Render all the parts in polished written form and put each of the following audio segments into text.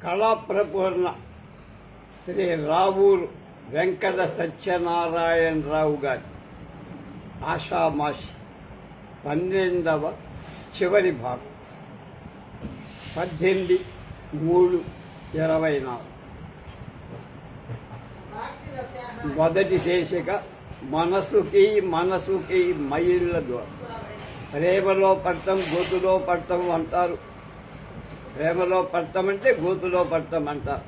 కళాప్రపూర్ణ శ్రీ రావూరు వెంకట సత్యనారాయణరావు గారి ఆషామాషి 12వ చివరి భాగం 18/3/24 మొదటి శీర్షిక మనసుకి మైళ్ళ ద్వారా. ప్రేమలో పట్టం గోతులో పట్టం అంటారు. ప్రేమలో పట్టం అంటే గోతులో పట్టం అంటారు.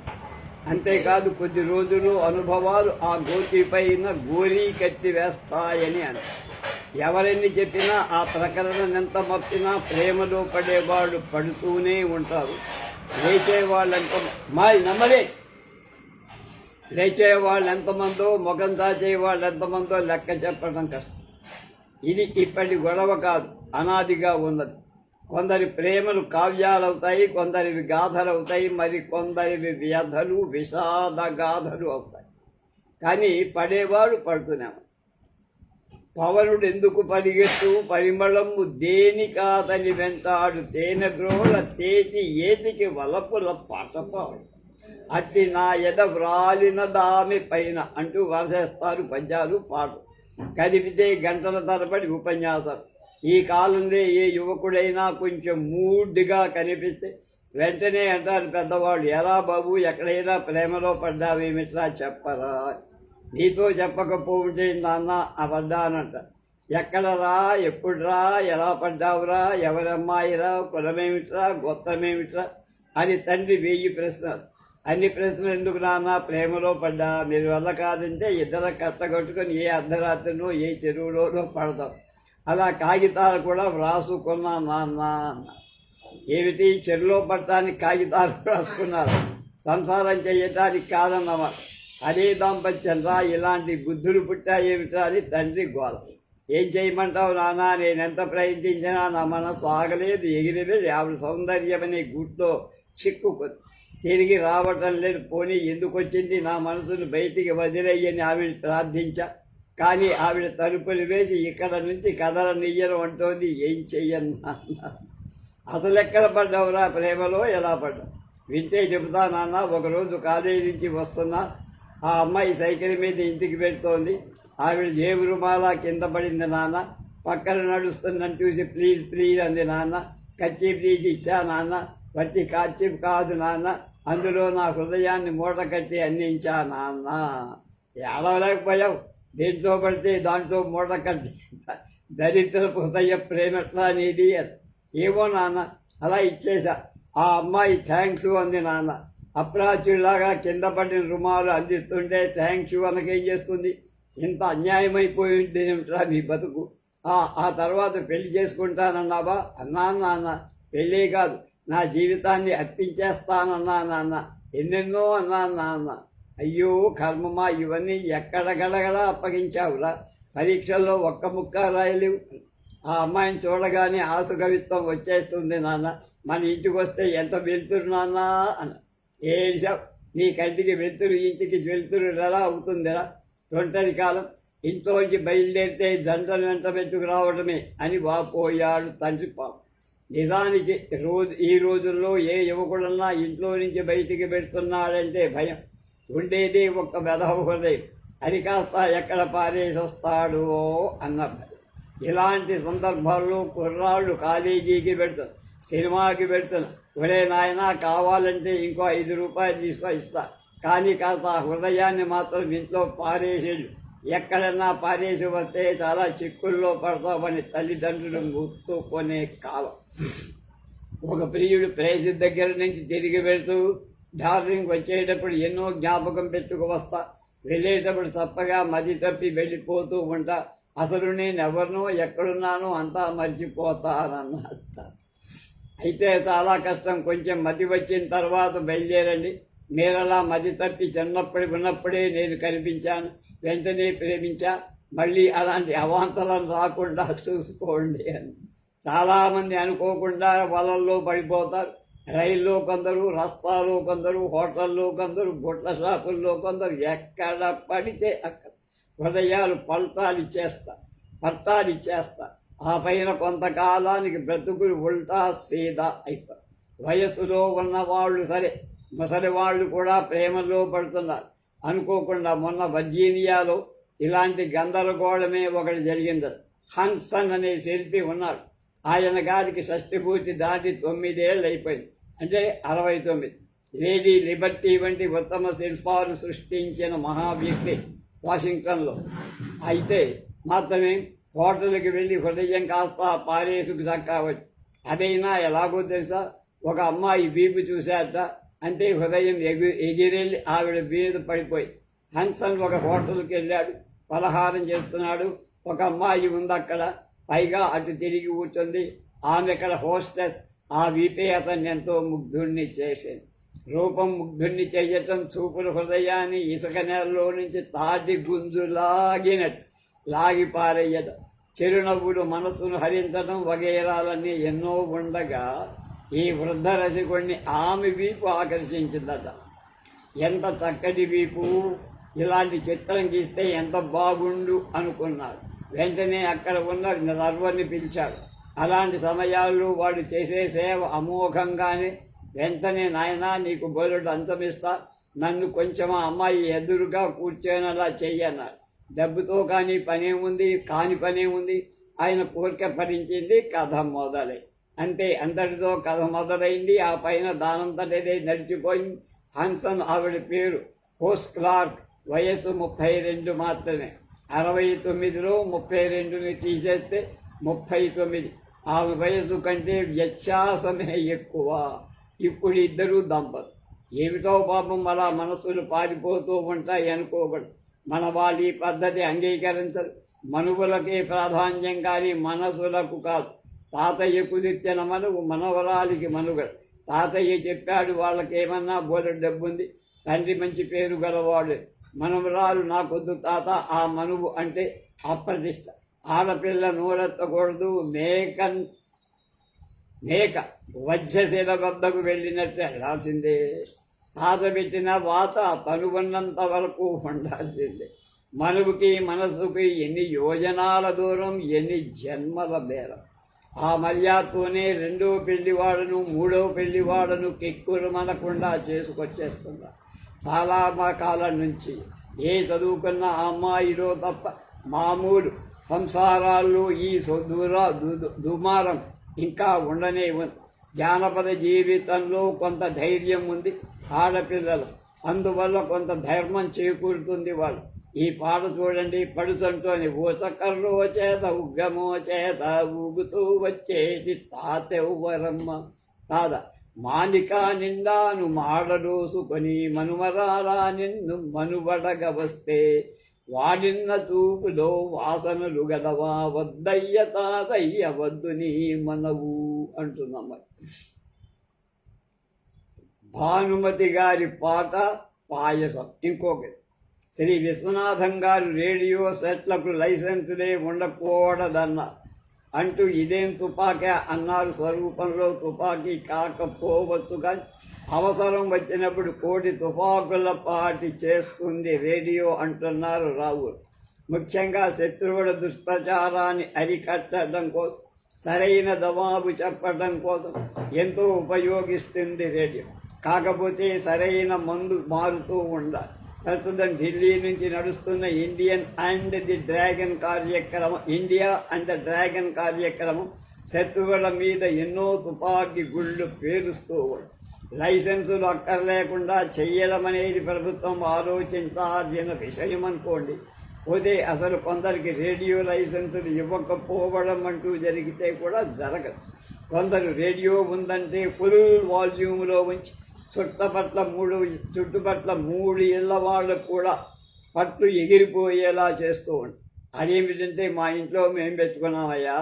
అంతేకాదు కొద్ది రోజులు అనుభవాలు ఆ గోతి పైన గోరీ కట్టి వేస్తాయని అంటారు. ఎవరెన్ని చెప్పినా ఆ ప్రకరణం ఎంత మప్పినా ప్రేమలో పడేవాళ్ళు పడుతూనే ఉంటారు. లేచేవాళ్ళు ఎంతమందో మొగం దాచేవాళ్ళు ఎంతమందో లెక్క చెప్పడం కష్టం. ఇది ఇప్పటి గొడవ కాదు, అనాదిగా ఉన్నది. కొందరి ప్రేమలు కావ్యాలవుతాయి, కొందరివి గాథలవుతాయి, మరి కొందరివి వ్యధలు విషాద గాథలు అవుతాయి. కానీ పడేవాడు పడుతున్నాము. పవనుడు ఎందుకు పరిగెత్తు పరిమళము దేనికాదని వెంటాడు తేనె గ్రోల తేటి ఏటికి వలపుల పాటపాడు అట్టి నా ఎద వ్రాలిన దామి పైన అంటూ వరసేస్తారు పద్యాలు పాటలు. కదిపితే గంటల తరబడి ఉపన్యాసాలు. ఈ కాలంలో ఏ యువకుడైనా కొంచెం మూడ్గా కనిపిస్తే వెంటనే అంటారు పెద్దవాళ్ళు, ఎరా బాబు ఎక్కడైనా ప్రేమలో పడ్డావేమిట్రా చెప్పరా, నీతో చెప్పకపోతే నాన్న పడ్డానంట. ఎక్కడరా, ఎప్పుడురా, ఎలా పడ్డావురా, ఎవరమ్మాయిరా, కులమేమిట్రా, గొత్తమేమిట్రా అని తండ్రి 1000 ప్రశ్నలు. అన్ని ప్రశ్నలు ఎందుకు నాన్న, ప్రేమలో పడ్డా, మీరు వల్ల కాదంటే ఇద్దరు కట్టగొట్టుకొని ఏ అర్ధరాత్రిలో ఏ చెరువులోనో పడతాం. అలా కాగితాలు కూడా వ్రాసుకున్నా నాన్న అన్న. ఏమిటి, చెరువులో పడటానికి కాగితాలు రాసుకున్నారు, సంసారం చేయటానికి కాదన్నమాట. అదే దాంపత్యం రా, ఇలాంటి బుద్ధులు పుట్టాయేమిట్రా అని తండ్రి గోల. ఏం చేయమంటావు నాన్న, నేనెంత ప్రయత్నించినా నా మనసు ఆగలేదు, ఎగిరలేదు. ఆవిడ సౌందర్యం అనే గుట్లో చిక్కుకుంది, తిరిగి రావటం లేదు. పోనీ ఎందుకు వచ్చింది, నా మనసును బయటికి వదిలేయని ఆవిడ ప్రార్థించా. కానీ ఆవిడ తలుపులు వేసి ఇక్కడ నుంచి కదలనియ్యను అంటోంది. ఏం చెయ్యను నాన్న, అసలు ఎక్కడ పడ్డావురా ప్రేమలో, ఎలా పడ్డావు వింటే చెబుతా నాన్న. ఒకరోజు కాలేజీ నుంచి వస్తున్నా, ఆ అమ్మాయి సైకిల్ మీద ఇంటికి పెడుతోంది. ఆవిడ జేబు రుమాలా కింద పడింది నాన్న. పక్కన నడుస్తుందని చూసి ప్లీజ్ ప్లీజ్ అంది నాన్న. కచ్చి ప్లీజ్ ఇచ్చా నాన్న. వట్టి కాచి కాదు నాన్న, అందులో నా హృదయాన్ని మూట కట్టి అందించా నాన్న. ఏడవలేకపోయావు, దేంట్లో పడితే దాంట్లో మూట కట్టి దరిద్ర హృదయ ప్రేమట్లా నీది. ఏమో నాన్న, అలా ఇచ్చేసా. ఆ అమ్మాయి థ్యాంక్స్ అంది నాన్న. అప్రాచులాగా కింద పడిన రుమాలు అందిస్తుంటే థ్యాంక్స్ అనకేం చేస్తుంది. ఇంత అన్యాయమైపోయి ఉంటేనేమిట్రా నీ బతుకు. ఆ తర్వాత పెళ్లి చేసుకుంటానన్నావా అన్నా నాన్న. పెళ్ళే కాదు, నా జీవితాన్ని అర్పించేస్తానన్నా నాన్న. ఎన్నెన్నో అన్నా నాన్న. అయ్యో కర్మమా, ఇవన్నీ ఎక్కడ గడగడ అప్పగించావురా. పరీక్షల్లో ఒక్క ముక్క రాయలేవు. ఆ అమ్మాయిని చూడగానే ఆసు కవిత్వం వచ్చేస్తుంది నాన్న. మన ఇంటికి వస్తే ఎంత వెళ్తురు నాన్న అన్న. ఏడిసావు, నీ కంటికి వెళ్తురు ఇంటికి వెళ్తురు ఎలా అవుతుందిరా. తొంటరి కాలం, ఇంట్లోంచి బయలుదేరితే జంటలు వెంట పెట్టుకు రావడమే అని వాపోయాడు తండ్రి పాపం. నిజానికి ఈ రోజుల్లో ఏ యువకుడన్నా ఇంట్లో నుంచి బయటికి పెడుతున్నాడంటే భయం. ఉండేది ఒక్క వెధవ హృదయం, అది కాస్త ఎక్కడ పారేసి వస్తాడో అన్న భయం. ఇలాంటి సందర్భాల్లో కుర్రాళ్ళు కాలేజీకి పెడతారు, సినిమాకి పెడతాను. ఒరే నాయనా, కావాలంటే ఇంకో 5 రూపాయలు తీసుకో ఇస్తా, కానీ కాస్త ఆ హృదయాన్ని మాత్రం ఇంట్లో పారేసేడు. ఎక్కడన్నా పారేసి వస్తే చాలా చిక్కుల్లో పడతామని తల్లిదండ్రులు గుర్తుకునే కాలం. ఒక ప్రియుడు ప్రేసి దగ్గర నుంచి తిరిగి వెళ్తూ డార్లింగ్ వచ్చేటప్పుడు ఎన్నో జ్ఞాపకం పెట్టుకు వస్తా, వెళ్ళేటప్పుడు తప్పగా మది తప్పి వెళ్ళిపోతూ ఉంటా. అసలు నేను ఎవరినో ఎక్కడున్నానో అంతా మర్చిపోతానన్నట్ట. అయితే చాలా కష్టం, కొంచెం మతి వచ్చిన తర్వాత బయలుదేరండి. మీరలా మతి తప్పి ఉన్నప్పుడే నేను కనిపించాను, వెంటనే ప్రేమించా. మళ్ళీ అలాంటి అవాంతరం రాకుండా చూసుకోండి అని. చాలామంది అనుకోకుండా వలల్లో పడిపోతారు. రైల్లో కొందరు, రస్తాలో కొందరు, హోటల్లో కొందరు, బుట్ల షాపుల్లో కొందరు. ఎక్కడ పడితే అక్కడ హృదయాలు పట్టాలిచ్చేస్తా. ఆ పైన కొంతకాలానికి బ్రతుకులు ఉల్టా సీదా అయిపోయి. వయస్సులో ఉన్నవాళ్ళు సరే, ముసలి వాళ్ళు కూడా ప్రేమలో పడుతున్నారు. అనుకోకుండా మొన్న వర్జీనియాలో ఇలాంటి గందరగోళమే ఒకటి జరిగింది. హన్సన్ అనే శిల్పి ఉన్నాడు. ఆయన గారికి షష్ఠిపూర్తి దాటి 9 ఏళ్ళు అయిపోయింది, అంటే 69. లేడీ లిబర్టీ వంటి ఉత్తమ శిల్పాలు సృష్టించిన మహావ్యక్తి వాషింగ్టన్లో. అయితే మాత్రమే హోటల్కి వెళ్ళి హృదయం కాస్త పారేసుకు చక్కావచ్చు. అదైనా ఎలాగో తెలుసా, ఒక అమ్మాయి వీపు చూశాట, అంటే హృదయం ఎగిరెళ్ళి ఆవిడ మీద పడిపోయి. హన్సన్ ఒక హోటల్కి వెళ్ళాడు, పలహారం చేస్తున్నాడు. ఒక అమ్మాయి ఉంది అక్కడ, పైగా అటు తిరిగి కూర్చుంది. ఆమె అక్కడ హోస్టెస్. ఆ వీపే అతన్ని ఎంతో ముగ్ధుణ్ణి చేసేది. రూపం ముగ్ధుణ్ణి చేయటం చూపుల హృదయాన్ని ఇసుక నేలలో నుంచి తాటి గుంజులాగినట్టు లాగి పారేయటం, చిరునవ్వులు మనస్సును హరించడం వగైరాలన్నీ ఎన్నో ఉండగా ఈ వృద్ధ రసికుణ్ణి ఆమె వీపు ఆకర్షించిందట. ఎంత చక్కటి వీపు, ఇలాంటి చిత్రం గీస్తే ఎంత బాగుండు అనుకున్నాడు. వెంటనే అక్కడ ఉన్న సర్వర్ని పిలిచాడు. అలాంటి సమయాల్లో వాడు చేసే సేవ అమోఘంగానే. వెంటనే, నాయనా నీకు బోలెడు అంచమిస్తా, నన్ను కొంచెం ఆ అమ్మాయి ఎదురుగా కూర్చొనేలా చెయ్యన్నాడు. డబ్బుతో కాని పనేముంది. ఆయన కోరిక భరించింది. కథ మొదలై అంతే, అంతటితో కథ మొదలైంది. ఆ పైన దానంతటిదే నడిచిపోయింది. హన్సన్ ఆవిడ పేరు హోస్ క్లార్క్. వయస్సు 32 మాత్రమే. 69లో 32ని తీసేస్తే 39. ఆమె వయస్సు కంటే వ్యత్యాసమే ఎక్కువ. ఇప్పుడు ఇద్దరు దంపతులు. ఏమిటో పాపం అలా మనస్సులు పారిపోతూ ఉంటాయి అనుకోకూడదు. మన వాళ్ళు ఈ పద్ధతి అంగీకరించరు. మనువులకే ప్రాధాన్యం కానీ మనసులకు కాదు. తాతయ్య కుదిర్చిన మనువు మనవరాలికి మనుగడు. తాతయ్య చెప్పాడు, వాళ్ళకేమన్నా బోలెడు డబ్బుంది, తండ్రి మంచి పేరు గలవాడు, మనవరాలు నాకొద్దు తాత, ఆ మనువు అంటే అప్రతిష్ట. ఆడపిల్ల నోరెత్తకూడదు. మేక వజ్రశిల వద్దకు వెళ్ళినట్టు వెళ్ళాల్సిందే. తాత పెట్టిన వాత తనువన్నంత వరకు ఉండాల్సిందే. మనువుకి మనసుకి ఎన్ని యోజనాల దూరం, ఎన్ని జన్మల బేరం. ఆ మర్యాదతోనే 2వ పెళ్లివాడను 3వ పెళ్లివాడను కెక్కురు మనకుండా చేసుకొచ్చేస్తున్నా. చాలా కాలం నుంచి ఏ చదువుకున్న అమ్మాయిలో తప్ప మామూలు సంసారాల్లో ఈ దుమారం ఇంకా ఉండనే ఉంది. జానపద జీవితంలో కొంత ధైర్యం ఉంది ఆడపిల్లలు, అందువల్ల కొంత ధర్మం చేకూరుతుంది వాళ్ళు. ఈ పాట చూడండి, పడుతుంటోని ఊచకర్రో చేత ఉగ్గమో చేత ఊగుతూ వచ్చేది తాతెవ్వరమ్మ కాదా. మానిక నిండాను మాడదోసుకొని మనుమరాలా నిన్ను మనుబడగ వస్తే వాడిన్న చూపులో వాసనలు గలవా వద్దయ్య తాతయ్య వద్దు నీ మనవు అంటున్నాం. భానుమతి గారి పాట పాయసం. ఇంకొకటి, శ్రీ విశ్వనాథం గారు రేడియో సెట్లకు లైసెన్సులే ఉండకూడదన్న అంటూ ఇదేం తుపాకే అన్నారు. స్వరూపంలో తుపాకీ కాకపోవచ్చు, కానీ అవసరం వచ్చినప్పుడు 1,000,000 తుపాకుల పాటి చేస్తుంది రేడియో అంటున్నారు రావు. ముఖ్యంగా శత్రువుల దుష్ప్రచారాన్ని అరికట్టడం కోసం, సరైన జవాబు చెప్పడం కోసం ఎంతో ఉపయోగిస్తుంది రేడియో. కాకపోతే సరైన మందు మారుతూ ఉండాలి. ప్రస్తుతం ఢిల్లీ నుంచి నడుస్తున్న ఇండియా అండ్ ది డ్రాగన్ కార్యక్రమం శత్రువుల మీద ఎన్నో తుపాకీ గుళ్ళు పేలుస్తూ ఉంది. లైసెన్సులు అక్కర్లేకుండా చెయ్యడం అనేది ప్రభుత్వం ఆలోచించాల్సిన విషయం అనుకోండి. పోతే అసలు కొందరికి రేడియో లైసెన్సులు ఇవ్వకపోవడం అంటూ జరిగితే కూడా జరగచ్చు. కొందరు రేడియో ఉందంటే ఫుల్ వాల్యూమ్లో ఉంచి చుట్టుపట్ల 3 ఇళ్ల వాళ్ళకు కూడా పట్టు ఎగిరిపోయేలా చేస్తూ ఉంటారు. అదేమిటంటే, మా ఇంట్లో మేము పెట్టుకున్నామయ్యా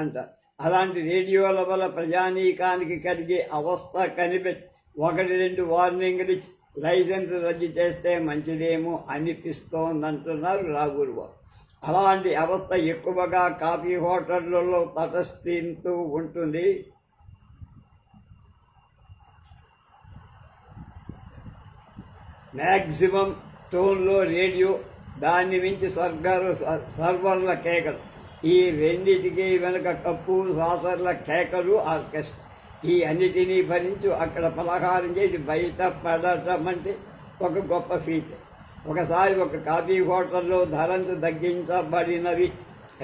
అంట. అలాంటి రేడియోల వల్ల ప్రజానీకానికి కలిగే అవస్థ కనిపెట్టి 1-2 వార్నింగ్లు ఇచ్చి లైసెన్స్ రద్దు చేస్తే మంచిదేమో అనిపిస్తోందంటున్నారు రాఘులు. అలాంటి అవస్థ ఎక్కువగా కాఫీ హోటళ్లలో తటస్థిస్తూ ఉంటుంది. మ్యాక్సిమం టోన్లో రేడియో, దాన్ని మించి సర్వర్ల కేకలు. ఈ రెండిటికి వెనుక కప్పు సాసర్ల కేకలు ఆర్కెస్ట్రా. ఈ అన్నిటినీ భరించు అక్కడ పలహారం చేసి బయట పడటం అంటే ఒక గొప్ప ఫీచర్. ఒకసారి ఒక కాఫీ హోటల్లో ధరలు తగ్గించబడినవి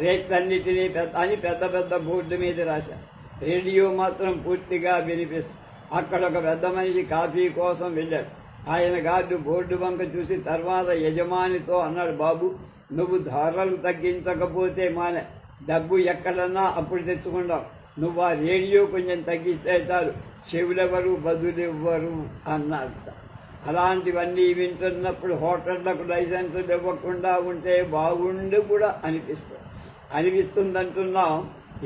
రేట్లన్నిటినీ అని పెద్ద పెద్ద బోర్డు మీద రాశారు. రేడియో మాత్రం పూర్తిగా వినిపిస్తుంది. అక్కడ ఒక పెద్ద మనిషి కాఫీ కోసం వెళ్ళాడు. ఆయన గార్డు బోర్డు వంక చూసి తర్వాత యజమానితో అన్నాడు, బాబు నువ్వు ధరలు తగ్గించకపోతే మానే డబ్బు ఎక్కడన్నా అప్పుడు తెచ్చుకుంటావు. నువ్వు ఆ రేడియో కొంచెం తగ్గిస్తే చాలు, చెవులెవరు బదులెవ్వరు అన్నాడు. అలాంటివన్నీ వింటున్నప్పుడు హోటళ్లకు లైసెన్సులు ఇవ్వకుండా ఉంటే బాగుండు కూడా అనిపిస్తుందంటున్నాం.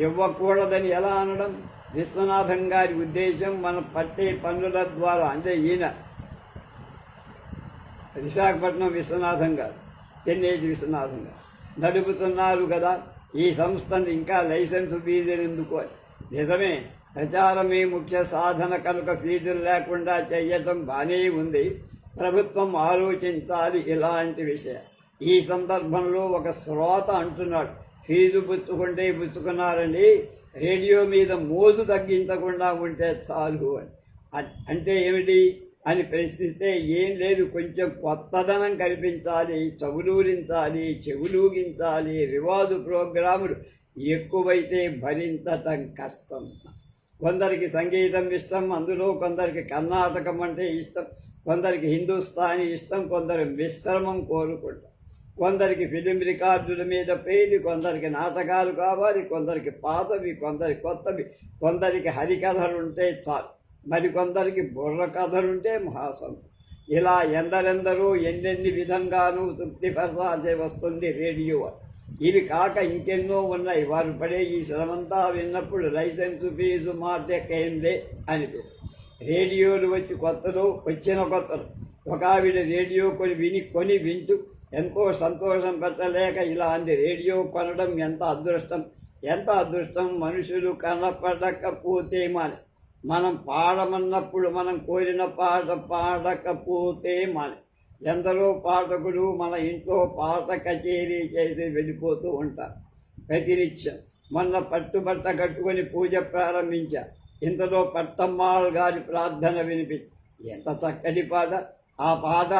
ఇవ్వకూడదని ఎలా అనడం? విశ్వనాథం గారి ఉద్దేశం మనం పట్టే పన్నుల ద్వారా, అంటే ఈయన విశాఖపట్నం విశ్వనాథం గారు, చెన్నైటి విశ్వనాథం గారు నడుపుతున్నారు కదా ఈ సంస్థను, ఇంకా లైసెన్సు ఫీజులు ఎందుకు అని. నిజమే, ప్రచారమే ముఖ్య సాధన కనుక ఫీజులు లేకుండా చెయ్యటం బాగానే ఉంది. ప్రభుత్వం ఆలోచించాలి ఇలాంటి విషయం. ఈ సందర్భంలో ఒక శ్రోత అంటున్నాడు, ఫీజు పుచ్చుకుంటే పుచ్చుకున్నారండి, రేడియో మీద మోజు తగ్గించకుండా ఉంటే చాలు అని. అంటే ఏమిటి అని ప్రశ్నిస్తే ఏం లేదు, కొంచెం కొత్తదనం కల్పించాలి, చవులూరించాలి, చెవులూగించాలి. రివాజు ప్రోగ్రాములు ఎక్కువైతే భరించటం కష్టం. కొందరికి సంగీతం ఇష్టం, అందులో కొందరికి కర్ణాటకం అంటే ఇష్టం, కొందరికి హిందుస్థానీ ఇష్టం, కొందరు మిశ్రమం కోరుకుంటారు. కొందరికి ఫిలిం రికార్డుల మీద పేలి, కొందరికి నాటకాలు కావాలి, కొందరికి పాతవి, కొందరికి కొత్తవి, కొందరికి హరికథలుంటే చాలు, మరికొందరికి బుర్ర కథలుంటే మహాసంతం. ఇలా ఎందరెందరూ ఎన్నెన్ని విధంగానూ తృప్తిపరచాల్సి వస్తుంది రేడియో. ఇవి కాక ఇంకెన్నో ఉన్నాయి. వారు పడే ఈ శ్రమంతా విన్నప్పుడు లైసెన్సు ఫీజు మాటేంలే అనిపిస్తుంది. రేడియోలు వచ్చిన కొత్తలు ఒక ఆవిడ రేడియో కొని వింటూ ఎంతో సంతోషం పెట్టలేక ఇలా అంది, రేడియో కొనడం ఎంత అదృష్టం, మనుషులు కనపడకపోతే మనం పాడమన్నప్పుడు మనం కోరిన పాట పాడకపోతే ఎందరో పాఠకులు మన ఇంట్లో పాట కచేరీ చేసి వెళ్ళిపోతూ ఉంటారు ప్రతినిత్యం. మొన్న పట్టుబట్ట కట్టుకొని పూజ ప్రారంభించా. ఇంతలో పట్టమ్మాళ్ గారి ప్రార్థన వినిపించి, ఎంత చక్కటి పాట! ఆ పాట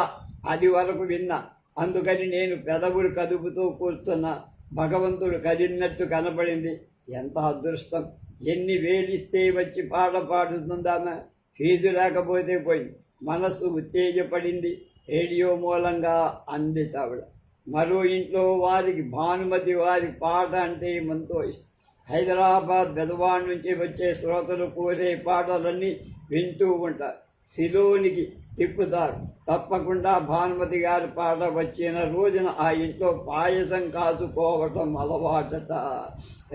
అది వరకు విన్నా, అందుకని నేను పెదవులు కదుపుతూ కూర్చున్నా. భగవంతుడు కదిలినట్టు కనబడింది. ఎంత అదృష్టం! ఎన్ని వేలిస్తే వచ్చి పాట పాడుతుందామా? ఫీజు లేకపోతే పోయింది. మనస్సు ఉత్తేజపడింది. రేడియో మూలంగా అంది ఆవిడ. మరో ఇంట్లో వారికి భానుమతి వారి పాట అంటే ఎంతో ఇష్టం. హైదరాబాద్ బెదవాడ నుంచి వచ్చే శ్రోతలు కోరే పాటలన్నీ వింటూ ఉంటారు. శిలోనికి తిప్పుతారు. తప్పకుండా భానుమతి గారి పాట వచ్చిన రోజున ఆ ఇంట్లో పాయసం కాచుకోవటం అలవాటట.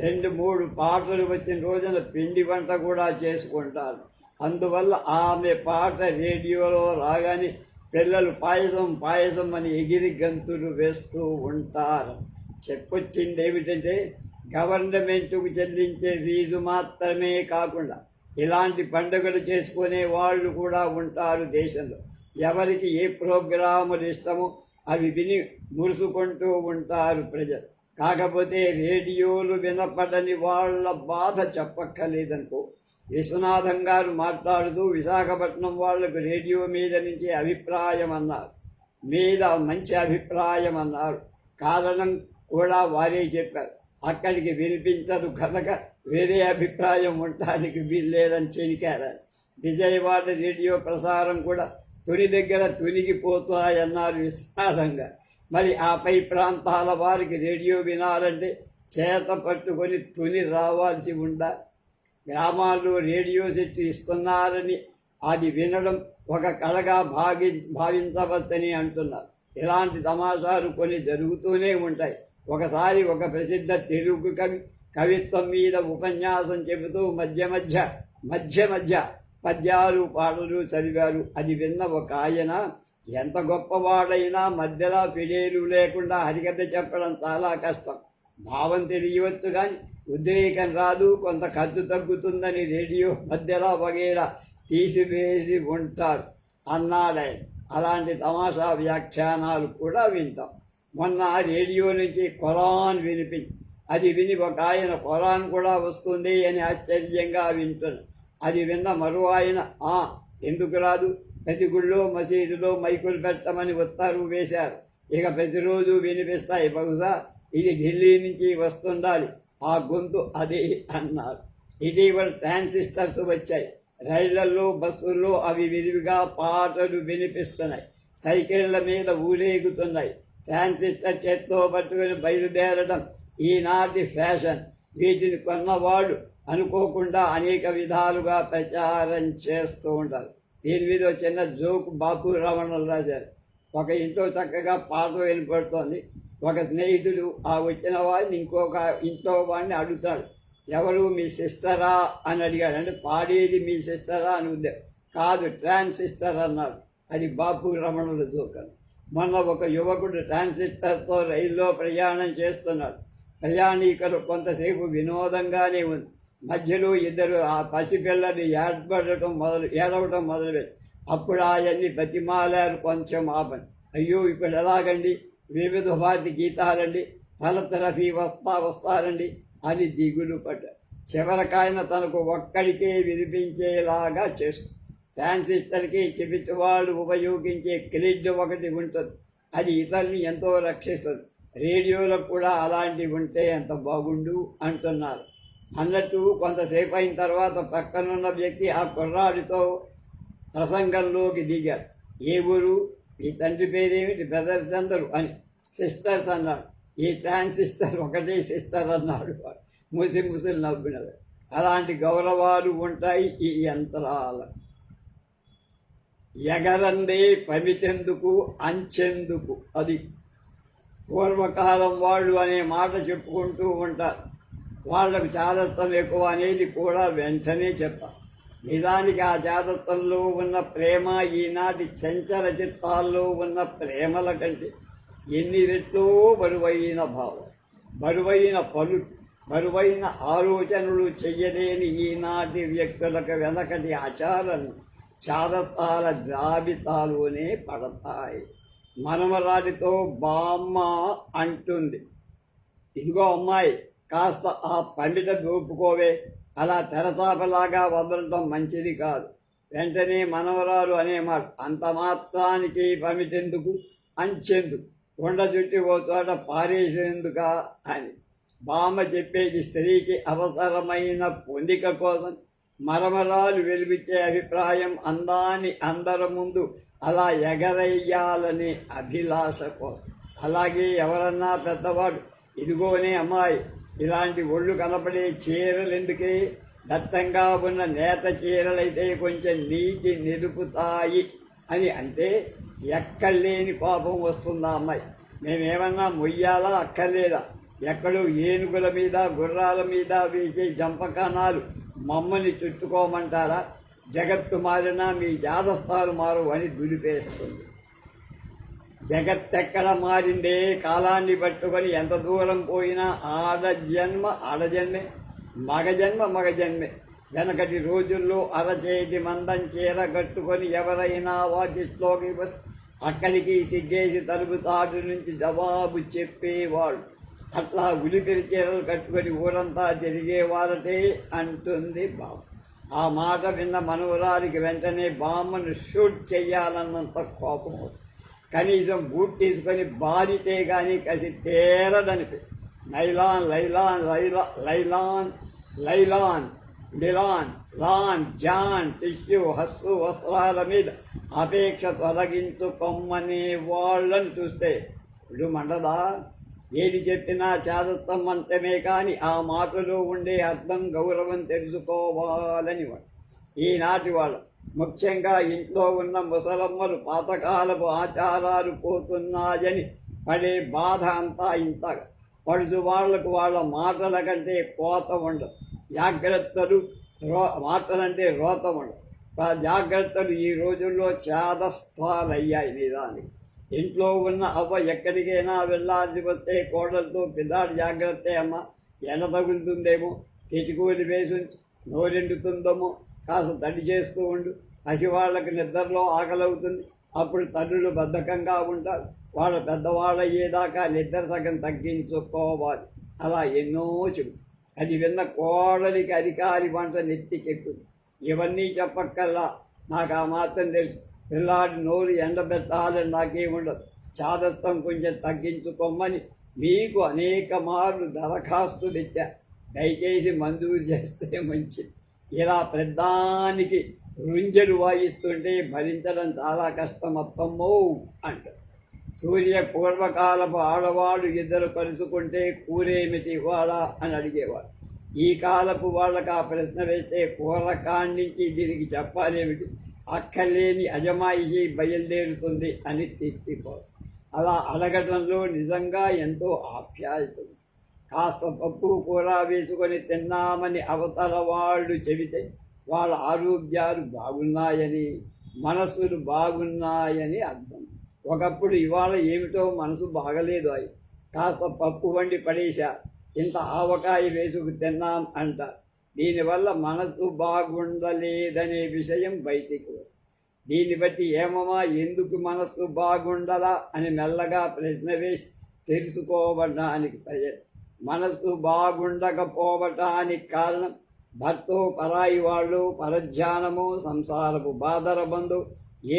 2-3 పాటలు వచ్చిన రోజున పిండి వంట కూడా చేసుకుంటారు. అందువల్ల ఆమె పాట రేడియోలో రాగానే పిల్లలు పాయసం అని ఎగిరి గంతులు వేస్తూ ఉంటారు. చెప్పొచ్చింది ఏమిటంటే, గవర్నమెంట్కు చెల్లించే ఫీజు మాత్రమే కాకుండా ఇలాంటి పండుగలు చేసుకునే వాళ్ళు కూడా ఉంటారు దేశంలో. ఎవరికి ఏ ప్రోగ్రాములు ఇష్టమో అవి విని మురుసుకుంటూ ఉంటారు ప్రజలు. కాకపోతే రేడియోలు వినపడని వాళ్ళ బాధ చెప్పక్కర్లేదనుకో. విశ్వనాథం గారు మాట్లాడుతూ విశాఖపట్నం వాళ్లకు రేడియో మీద నుంచి మంచి అభిప్రాయం అన్నారు. కారణం కూడా వారే చెప్పారు. అక్కడికి వినిపించదు కనుక వేరే అభిప్రాయం ఉండటానికి వీల్లేదని చెలికారు. విజయవాడ రేడియో ప్రసారం కూడా తుని దగ్గర తునిగిపోతాయన్నారు విశ్వనాథంగా. మరి ఆ పై ప్రాంతాల వారికి రేడియో వినాలంటే చేత పట్టుకొని తుని రావాల్సి ఉందా? గ్రామాల్లో రేడియో సెట్ ఇస్తున్నారని అది వినడం ఒక కళగా భావించవచ్చని అంటున్నారు. ఇలాంటి తమాషాలు కొన్ని జరుగుతూనే ఉంటాయి. ఒకసారి ఒక ప్రసిద్ధ తెలుగు కవిత్వం మీద ఉపన్యాసం చెబుతూ మధ్య పద్యాలు పాటలు చదివారు. అది విన్న ఒక ఆయన, ఎంత గొప్పవాడైనా మధ్యలో ఫిడేలు లేకుండా హరికథ చెప్పడం చాలా కష్టం. భావం తెలియవచ్చు కానీ ఉద్రేకం రాదు, కొంత ఖర్చు తగ్గుతుందని రేడియో మధ్యలో వగేరా తీసివేసి ఉంటారు అన్నాడాయన. అలాంటి తమాషా వ్యాఖ్యానాలు కూడా వింటాం. మొన్న రేడియో నుంచి ఖురాన్ వినిపించి అది విని ఒక ఆయన ఖురాన్ కూడా వస్తుంది అని ఆశ్చర్యంగా వింటున్నాడు. అది విన్న మరో ఆయన ఎందుకు రాదు, ప్రతి గుళ్ళో మసీదులో మైకులు పెట్టమని ఉత్తర్వు వేశారు, ఇక ప్రతిరోజు వినిపిస్తాయి, బహుశా ఇది ఢిల్లీ నుంచి వస్తుండాలి, ఆ గొంతు అదే అన్నారు. ఇటీవల ట్రాన్సిస్టర్స్ వచ్చాయి, రైళ్లలో బస్సుల్లో అవి విరివిగా పాటలు వినిపిస్తున్నాయి, సైకిళ్ల మీద ఊరేగుతున్నాయి. ట్రాన్సిస్టర్ చేత్తో పట్టుకుని బయలుదేరడం ఈనాటి ఫ్యాషన్. వీటిని కొన్నవాళ్ళు అనుకోకుండా అనేక విధాలుగా ప్రచారం చేస్తూ ఉంటారు. దీని మీద చిన్న జోకు బాపు రమణలు రాశారు. ఒక ఇంట్లో చక్కగా పాట వినపడుతోంది. ఒక స్నేహితుడు ఆ వచ్చిన వాడిని ఇంకొక ఇంట్లో వాడిని అడుగుతాడు, ఎవరు మీ సిస్టరా అని అడిగాడు. అంటే పాడేది మీ సిస్టరా అని ఉద్దేశం కాదు, ట్రాన్సిస్టర్ అన్నాడు. అది బాపు రమణుల జోకను. మొన్న ఒక యువకుడు ట్రాన్సిస్టర్తో రైల్లో ప్రయాణం చేస్తున్నాడు. ప్రయాణికులు కొంతసేపు వినోదంగానే ఉంది. మధ్యలో ఇద్దరు ఆ పసిపిల్లని ఏడవటం మొదలుపెట్టి అప్పుడు ఆయన్ని బతిమాలారు, కొంచెం ఆపని. అయ్యో ఇప్పుడు ఎలాగండి, వివిధ భారతి గీతాలండి, తలత రఫీ వస్తారండి అని దిగులు పడ్డారు. చివరికాయన తనకు ఒక్కడికే వినిపించేలాగా చేస్తుంది. ట్రాన్సిస్టర్కి చెవిటి వాళ్ళు ఉపయోగించే క్లిడ్ ఒకటి ఉంటుంది, అది ఇతరుని ఎంతో రక్షిస్తుంది. రేడియోలో కూడా అలాంటివి ఉంటే ఎంత బాగుండు అంటున్నారు. అన్నట్టు కొంతసేపు అయిన తర్వాత పక్కనున్న వ్యక్తి ఆ కుర్రాడితో ప్రసంగంలోకి దిగారు. ఏ ఊరు, ఈ తండ్రి పేరేమిటి, బ్రదర్స్ అందరు అని. సిస్టర్స్ అన్నాడు. ఈ ట్రాన్సిస్టర్ ఒకటే సిస్టర్ అన్నాడు. ముసి ముసిలు నవ్వినది. అలాంటి గౌరవాలు ఉంటాయి ఈ యంత్రాల. ఎగరందే పమిటెందుకు అంచెందుకు, అది పూర్వకాలం వాళ్ళు అనే మాట చెప్పుకుంటూ ఉంటారు. వాళ్లకు చాదత్వం ఎక్కువ అనేది కూడా వెంటనే చెప్పాలి. నిజానికి ఆ చాదత్వంలో ఉన్న ప్రేమ ఈనాటి చంచల చిత్తాల్లో ఉన్న ప్రేమల కంటే ఎన్ని రెట్లో బరువైన భావం, బరువైన పలు, బరువైన ఆలోచనలు చెయ్యలేని ఈనాటి వ్యక్తులకు వెనకటి ఆచారాలు చాదస్తాల జాబితాలోనే పడతాయి. మనమరాలితో బామ్మ అంటుంది, ఇదిగో అమ్మాయి, కాస్త ఆ పమిట దోపుకోవే, అలా తెరచాపలాగా వదలటం మంచిది కాదు. వెంటనే మనవరాలు అనే మాట, అంత మాత్రానికి పమిటెందుకు అంచెందుకు, కొండ చుట్టి ఓ చోట పారేసేందుకా అని. బామ్మ చెప్పేది స్త్రీకి అవసరమైన పొందిక కోసం. మరమరాలు వెలిపించే అభిప్రాయం అందాన్ని అందరి ముందు అలా ఎగరయ్యాలనే అభిలాష కోసం. అలాగే ఎవరన్నా పెద్దవాడు, ఇదిగోనే అమ్మాయి, ఇలాంటి ఒళ్ళు కనపడే చీరలెందుకే, దట్టంగా ఉన్న నేత చీరలైతే కొంచెం నీటి నిలుపుతాయి అని అంటే ఎక్కడలేని కోపం వస్తుందా అమ్మాయి. మేమేమన్నా మొయ్యాలా అక్కర్లేదా? ఎక్కడో ఏనుగుల మీద గుర్రాల మీద వేసే జంపకానాలు మమ్మల్ని చుట్టుకోమంటారా? జగత్తు మారినా మీ జాతస్థాలు మారు అని దులిపేస్తుంది. జగత్తెక్కడ మారిందే, కాలాన్ని పట్టుకొని ఎంత దూరం పోయినా ఆడజన్మే, మగజన్మే. వెనకటి రోజుల్లో అరచేతి మందం చీర కట్టుకొని ఎవరైనా వాకిట్లోకి వస్తే అక్కడికి సిగ్గేసి తలుపు తాటు నుంచి జవాబు చెప్పేవాళ్ళు. అట్లా ఉలిపిరి చీరలు కట్టుకొని ఊరంతా తిరిగేవారటే అంటుంది బామ్మ. ఆ మాట విన్న మనవరాలికి వెంటనే బామ్మను షూట్ చెయ్యాలన్నంత కోపం అవుతుంది. కనీసం బూట్ తీసుకొని బాధితే కానీ కసి తేరదనిపి. నైలాన్ లైలాన్ లైలాన్ లైలాన్ డిలాన్ లాన్ జాన్ టిష్యూ హస్సు వస్త్రాల మీద అపేక్ష తొలగించుకొమ్మనే వాళ్ళని చూస్తే ఇప్పుడు మండదా. ఏది చెప్పినా చాదస్తం అంతమే కానీ ఆ మాటలో ఉండే అర్థం, గౌరవం తెలుసుకోవాలని వాడు. ఈనాటి వాళ్ళు, ముఖ్యంగా ఇంట్లో ఉన్న ముసలమ్మలు పాతకాలపు ఆచారాలు పోతున్నాయని పడే బాధ అంతా ఇంతగా. పడుచు వాళ్లకు వాళ్ళ మాటల కంటే కోత ఉండదు, జాగ్రత్తలు మాటలంటే రోత ఉండదు. జాగ్రత్తలు ఈ రోజుల్లో చాదస్తాలయ్యాయి. నిజానికి ఇంట్లో ఉన్న అవ్వ ఎక్కడికైనా వెళ్ళాల్సి వస్తే కోడలతో, పిల్లాడి జాగ్రత్త అమ్మ, ఎండ తగులుతుందేమో, తెచ్చుకోని వేసి నోరెండుతుందేమో, కాస్త తడి చేస్తూ ఉండు. పసివాళ్ళకి నిద్రలో ఆకలవుతుంది, అప్పుడు తల్లులు బద్ధకంగా ఉంటారు. వాళ్ళ పెద్దవాళ్ళ అయ్యేదాకా నిద్ర సగం తగ్గించుకోవాలి. అలా ఎన్నో చెప్పు. అది విన్న కోడలికి అధికారి వంట నెత్తికెక్కుతుంది. ఇవన్నీ చెప్పక్కల్లా, నాకు ఆ మాత్రం తెలుసు. పిల్లాడి నోరు ఎండబెట్టాలని నాకేముండదు. చాదస్తం కొంచెం తగ్గించుకోమని మీకు అనేక మార్లు దరఖాస్తులు ఇచ్చా. దయచేసి మంజూరు చేస్తే మంచిది. ఇలా పెద్దానికి రుంజలు వాయిస్తుంటే భరించడం చాలా కష్టం అత్తమ్మో అంటారు. సూర్య పూర్వకాలపు ఆడవాళ్ళు ఇద్దరు కలుసుకుంటే కూరేమిటి వాడా అని అడిగేవాడు. ఈ కాలపు వాళ్ళకి ఆ ప్రశ్న వేస్తే కూర కాండించి దీనికి చెప్పాలేమిటి, అక్కర్లేని అజమాయిషి బయలుదేరుతుంది అని తిట్టిపోతుంది. అలా అడగటంలో నిజంగా ఎంతో ఆప్యాయత. కాస్త పప్పు కూర వేసుకొని తిన్నామని అవతల వాళ్ళు చెబితే వాళ్ళ ఆరోగ్యాలు బాగున్నాయని, మనస్సులు బాగున్నాయని అర్థం. ఒకప్పుడు ఇవాళ ఏమిటో మనసు బాగలేదు అయి, కాస్త పప్పు వండి పడేశా, ఇంత ఆవకాయ వేసుకు తిన్నాం అంట. దీనివల్ల మనసు బాగుండలేదనే విషయం బయటికి వస్తుంది. దీన్ని బట్టి ఏమమ్మా ఎందుకు మనస్సు బాగుండలా అని మెల్లగా ప్రశ్న వేసి తెలుసుకోవడానికి ప్రయత్నం. మనస్సు బాగుండకపోవటానికి కారణం భర్తో పరాయి వాళ్ళు, పరధ్యానము, సంసారపు బాధల బంధు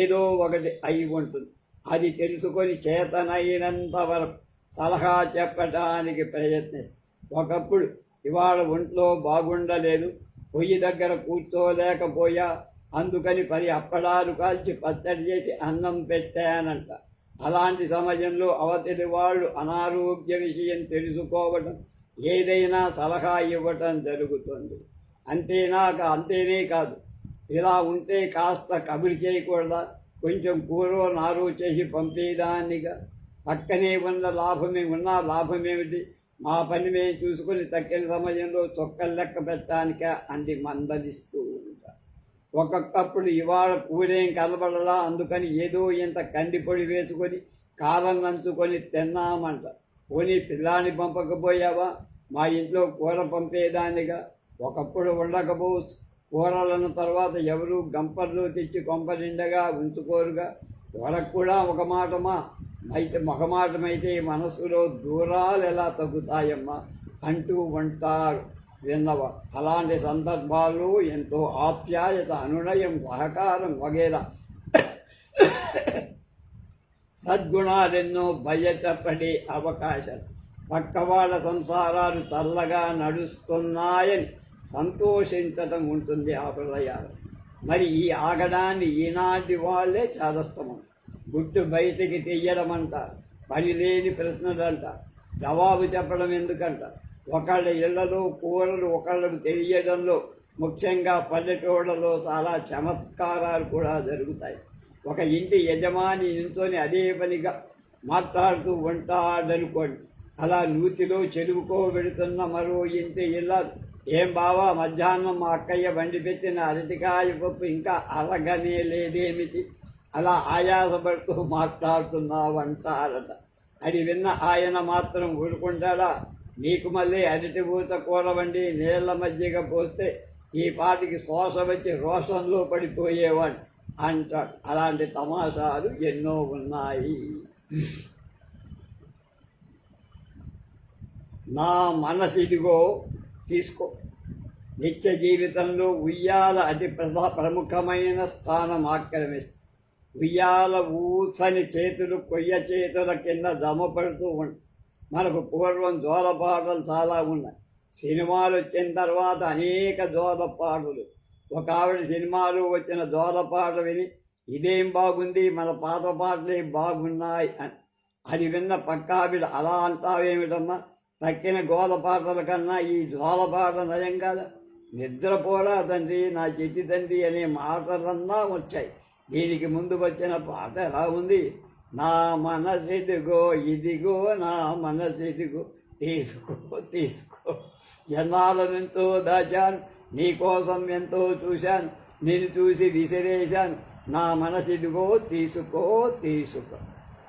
ఏదో ఒకటి అయి ఉంటుంది. అది తెలుసుకొని చేతనైనంత వరకు సలహా చెప్పటానికి ప్రయత్నిస్తాం. ఒకప్పుడు ఇవాళ ఒంట్లో బాగుండలేదు, పొయ్యి దగ్గర కూర్చోలేకపోయా, అందుకని 10 అప్పడాలు కాల్చి పచ్చడి చేసి అన్నం పెట్టానంట. అలాంటి సమయంలో అవతలి వాళ్ళు అనారోగ్య విషయం తెలుసుకోవటం, ఏదైనా సలహా ఇవ్వటం జరుగుతుంది. అంతేనే కాదు, ఇలా ఉంటే కాస్త కబురు చేయకూడదా, కొంచెం కూరో నారో చేసి పంపేదాన్నిగా. పక్కనే ఉన్న లాభమేమిటి, మా పని మేము చూసుకొని తక్కిన సమయంలో చొక్కలు లెక్క పెట్టడానిక అంది మందలిస్తూ ఉంటా. ఒక్కొక్కప్పుడు ఇవాళ కూరేం కనబడలా, అందుకని ఏదో ఇంత కందిపొడి వేసుకొని కారం నంచుకొని తిన్నామంట. పోనీ పిల్లాన్ని పంపకపోయావా, మా ఇంట్లో కూర పంపేదానిగా. ఒకప్పుడు ఉండకపోవచ్చు, కూరలను తర్వాత ఎవరు గంపర్లు తెచ్చి కొంపనిండగా ఉంచుకోరుగా. కూరకు కూడా ఒక మాటమా అయితే మొహమాటమైతే మనస్సులో దూరాలు ఎలా తగ్గుతాయమ్మా అంటూ ఉంటారు విన్నవా. అలాంటి సందర్భాల్లో ఎంతో ఆప్యాయత, అనునయం, సహకారం వగేరా సద్గుణాలెన్నో బయటపడే అవకాశాలు. పక్కవాళ్ళ సంసారాలు చల్లగా నడుస్తున్నాయని సంతోషించటం ఉంటుంది ఆ హృదయాలు. మరి ఈ ఆగడాన్ని ఈనాటి వాళ్ళే చాదస్తమం. గుట్టు బయటికి తీయడం అంట, పని లేని ప్రశ్నలంట, జవాబు చెప్పడం ఎందుకంట. ఒకళ్ళ ఇళ్లలో కూరలు ఒకళ్ళకు తెలియడంలో, ముఖ్యంగా పల్లెటూళ్ళలో చాలా చమత్కారాలు కూడా జరుగుతాయి. ఒక ఇంటి యజమాని ఇంట్లోని అదే పనిగా మాట్లాడుతూ ఉంటాడనుకోండి. అలా నూతిలో చెరువుకో వెళుతున్న మరో ఇంటి ఇల్లాలు, ఏం బావా మధ్యాహ్నం మా అక్కయ్య వండి పెట్టిన అరటికాయ పప్పు ఇంకా అరగనే లేదేమిటి, అలా ఆయాసపడుతూ మాట్లాడుతున్నావంటారట. అది విన్న ఆయన మాత్రం ఊరుకుంటాడా, నీకు మళ్ళీ అరటి పూత కూర వండి నీళ్ల మధ్యగా పోస్తే ఈ పాటికి శ్వాస వచ్చి రోషంలో పడిపోయేవాడు అంటాడు. అలాంటి తమాషాలు ఎన్నో ఉన్నాయి. నా మనసిదిగో తీసుకో. నిత్య జీవితంలో ఉయ్యాల అతి ప్రముఖమైన స్థానం ఆక్రమిస్తుంది. ఉయ్యాల ఊసని చేతులు కొయ్య చేతుల కింద జమపడుతూ ఉంటాయి. మనకు పూర్వం జోలపాటలు చాలా ఉన్నాయి. సినిమాలు వచ్చిన తర్వాత అనేక జోలపాటలు. ఒక ఆవిడ సినిమాలు వచ్చిన జోలపాట విని ఇదేం బాగుంది, మన పాత పాటలే బాగున్నాయి అని. అది విన్న పక్క ఆవిడ అలా అంటావేమిటమ్మా, తక్కిన గోలపాటల కన్నా ఈ జోలపాట నయం కదా, నిద్రపోరా తండ్రి నా చిట్టి తండ్రి అనే మాటలన్నా వచ్చాయి. దీనికి ముందు వచ్చిన పాట ఎలా ఉంది, నా మనసిదిగో ఇదిగో నా మనసిదిగో తీసుకో తీసుకో, ఎన్నాళ్ళ నుంచో దాచాను, నీకోసం ఎంతో చూశాను, నేను చూసి విసిరేశాను, నా మనసిదిగో తీసుకో తీసుకో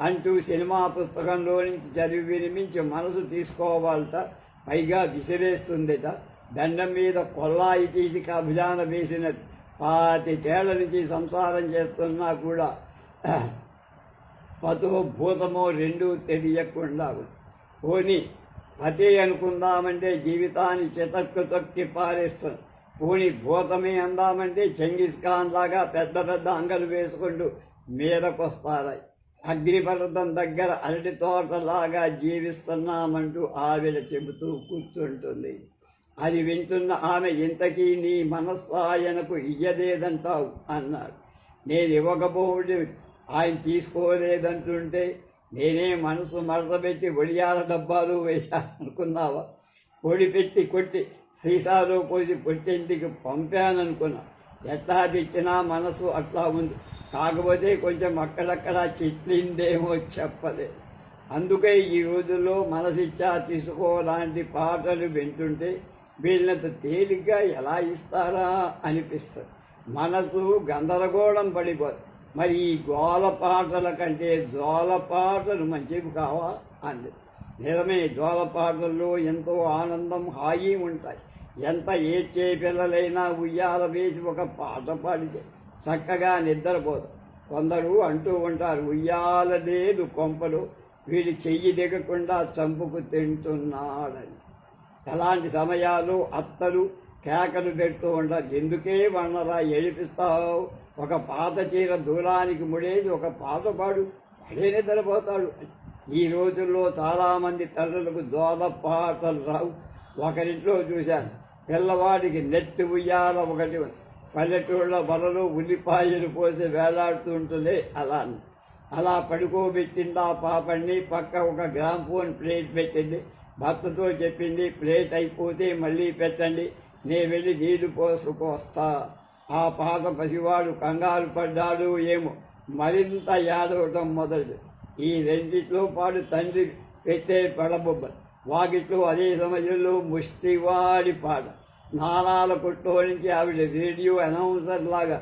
అంటూ సినిమా పుస్తకంలో నుంచి చదివి వినిపించి మనసు తీసుకోవాలట, పైగా విసిరేస్తుందిట. దండం మీద కొల్లాయి తీసి కబ్జాన వేసినట్టు 25 నుంచి సంసారం చేస్తున్నా కూడా పతో భూతమో రెండూ తెలియకుండా పోని పతే అనుకుందామంటే జీవితాన్ని చితక్కు తొక్కి పారేస్తుంది. పోని భూతమే అందామంటే చెంగిస్ ఖాన్ లాగా పెద్ద పెద్ద అంగలు వేసుకుంటూ మీదకొస్తారా. అగ్నిపర్వతం దగ్గర అరటి తోటలాగా జీవిస్తున్నామంటూ ఆవిడ చెబుతూ కూర్చుంటుంది. అది వింటున్న ఆమె, ఇంతకీ నీ మనస్సాయనకు ఇయ్యలేదంటావు అన్నాడు. నేను ఇవ్వకపోతే ఆయన తీసుకోలేదంటుంటే నేనే మనసు మడతపెట్టి ఒడియాల డబ్బాలు వేశాననుకున్నావా? పొడి పెట్టి కొట్టి సీసాలో పోసి పొట్టింటికి పంపాననుకున్నా. ఎట్లా తెచ్చినా మనసు అట్లా ఉంది. కాకపోతే కొంచెం అక్కడక్కడ చిట్లిందేమో చెప్పలే. అందుకే ఈ రోజుల్లో మనసిచ్చా తీసుకోలాంటి పాటలు వింటుంటే వీళ్ళంత తేలిగ్గా ఎలా ఇస్తారా అనిపిస్తుంది. మనసు గందరగోళం పడిపోతుంది. మరి ఈ గోల పాటల కంటే జోల పాటలు మంచివి కావా అంది. నిజమే, జోల పాటల్లో ఎంతో ఆనందం, హాయి ఉంటాయి. ఎంత ఏడ్చే పిల్లలైనా ఉయ్యాల వేసి ఒక పాట పాడితే చక్కగా నిద్రపోదు. కొందరు అంటూ ఉంటారు, ఉయ్యాల లేదు కొంపలు, వీడి చెయ్యి దిగకుండా చంపుకు తింటున్నాడని. అలాంటి సమయాలు అత్తలు కేకలు పెడుతూ ఉంటారు, ఎందుకే వన్నలా ఏడిపిస్తావు? ఒక పాత చీర దూరానికి ముడేసి ఒక పాట పాడు, అడే నిద్రపోతాడు. ఈ రోజుల్లో చాలామంది తల్లులకు జోల పాటలు రావు. ఒకరింట్లో చూశాను, పిల్లవాడికి నెట్టి ఉయ్యాల ఒకటి ఉంది. పల్లెటూళ్ళ వలలో ఉల్లిపాయలు పోసి వేలాడుతూ ఉంటుంది. అలా పడుకోబెట్టింది ఆ పాపని. పక్క ఒక గ్రామ్ఫోన్ ప్లేట్ పెట్టింది. భర్తతో చెప్పింది, ప్లేట్ అయిపోతే మళ్ళీ పెట్టండి, నే వెళ్ళి నీళ్లు పోసుకొస్తా. ఆ పాత పసివాడు కంగారు పడ్డాడు ఏమో, మరింత ఏడవటం మొదలు. ఈ రెండిట్లో పాటు తండ్రి పెట్టే పడబొబ్బ. వాకిట్లో అదే సమయంలో ముష్టివాడి పాట. స్నానాల కొట్టో నుంచి ఆవిడ రేడియో అనౌన్సర్ లాగా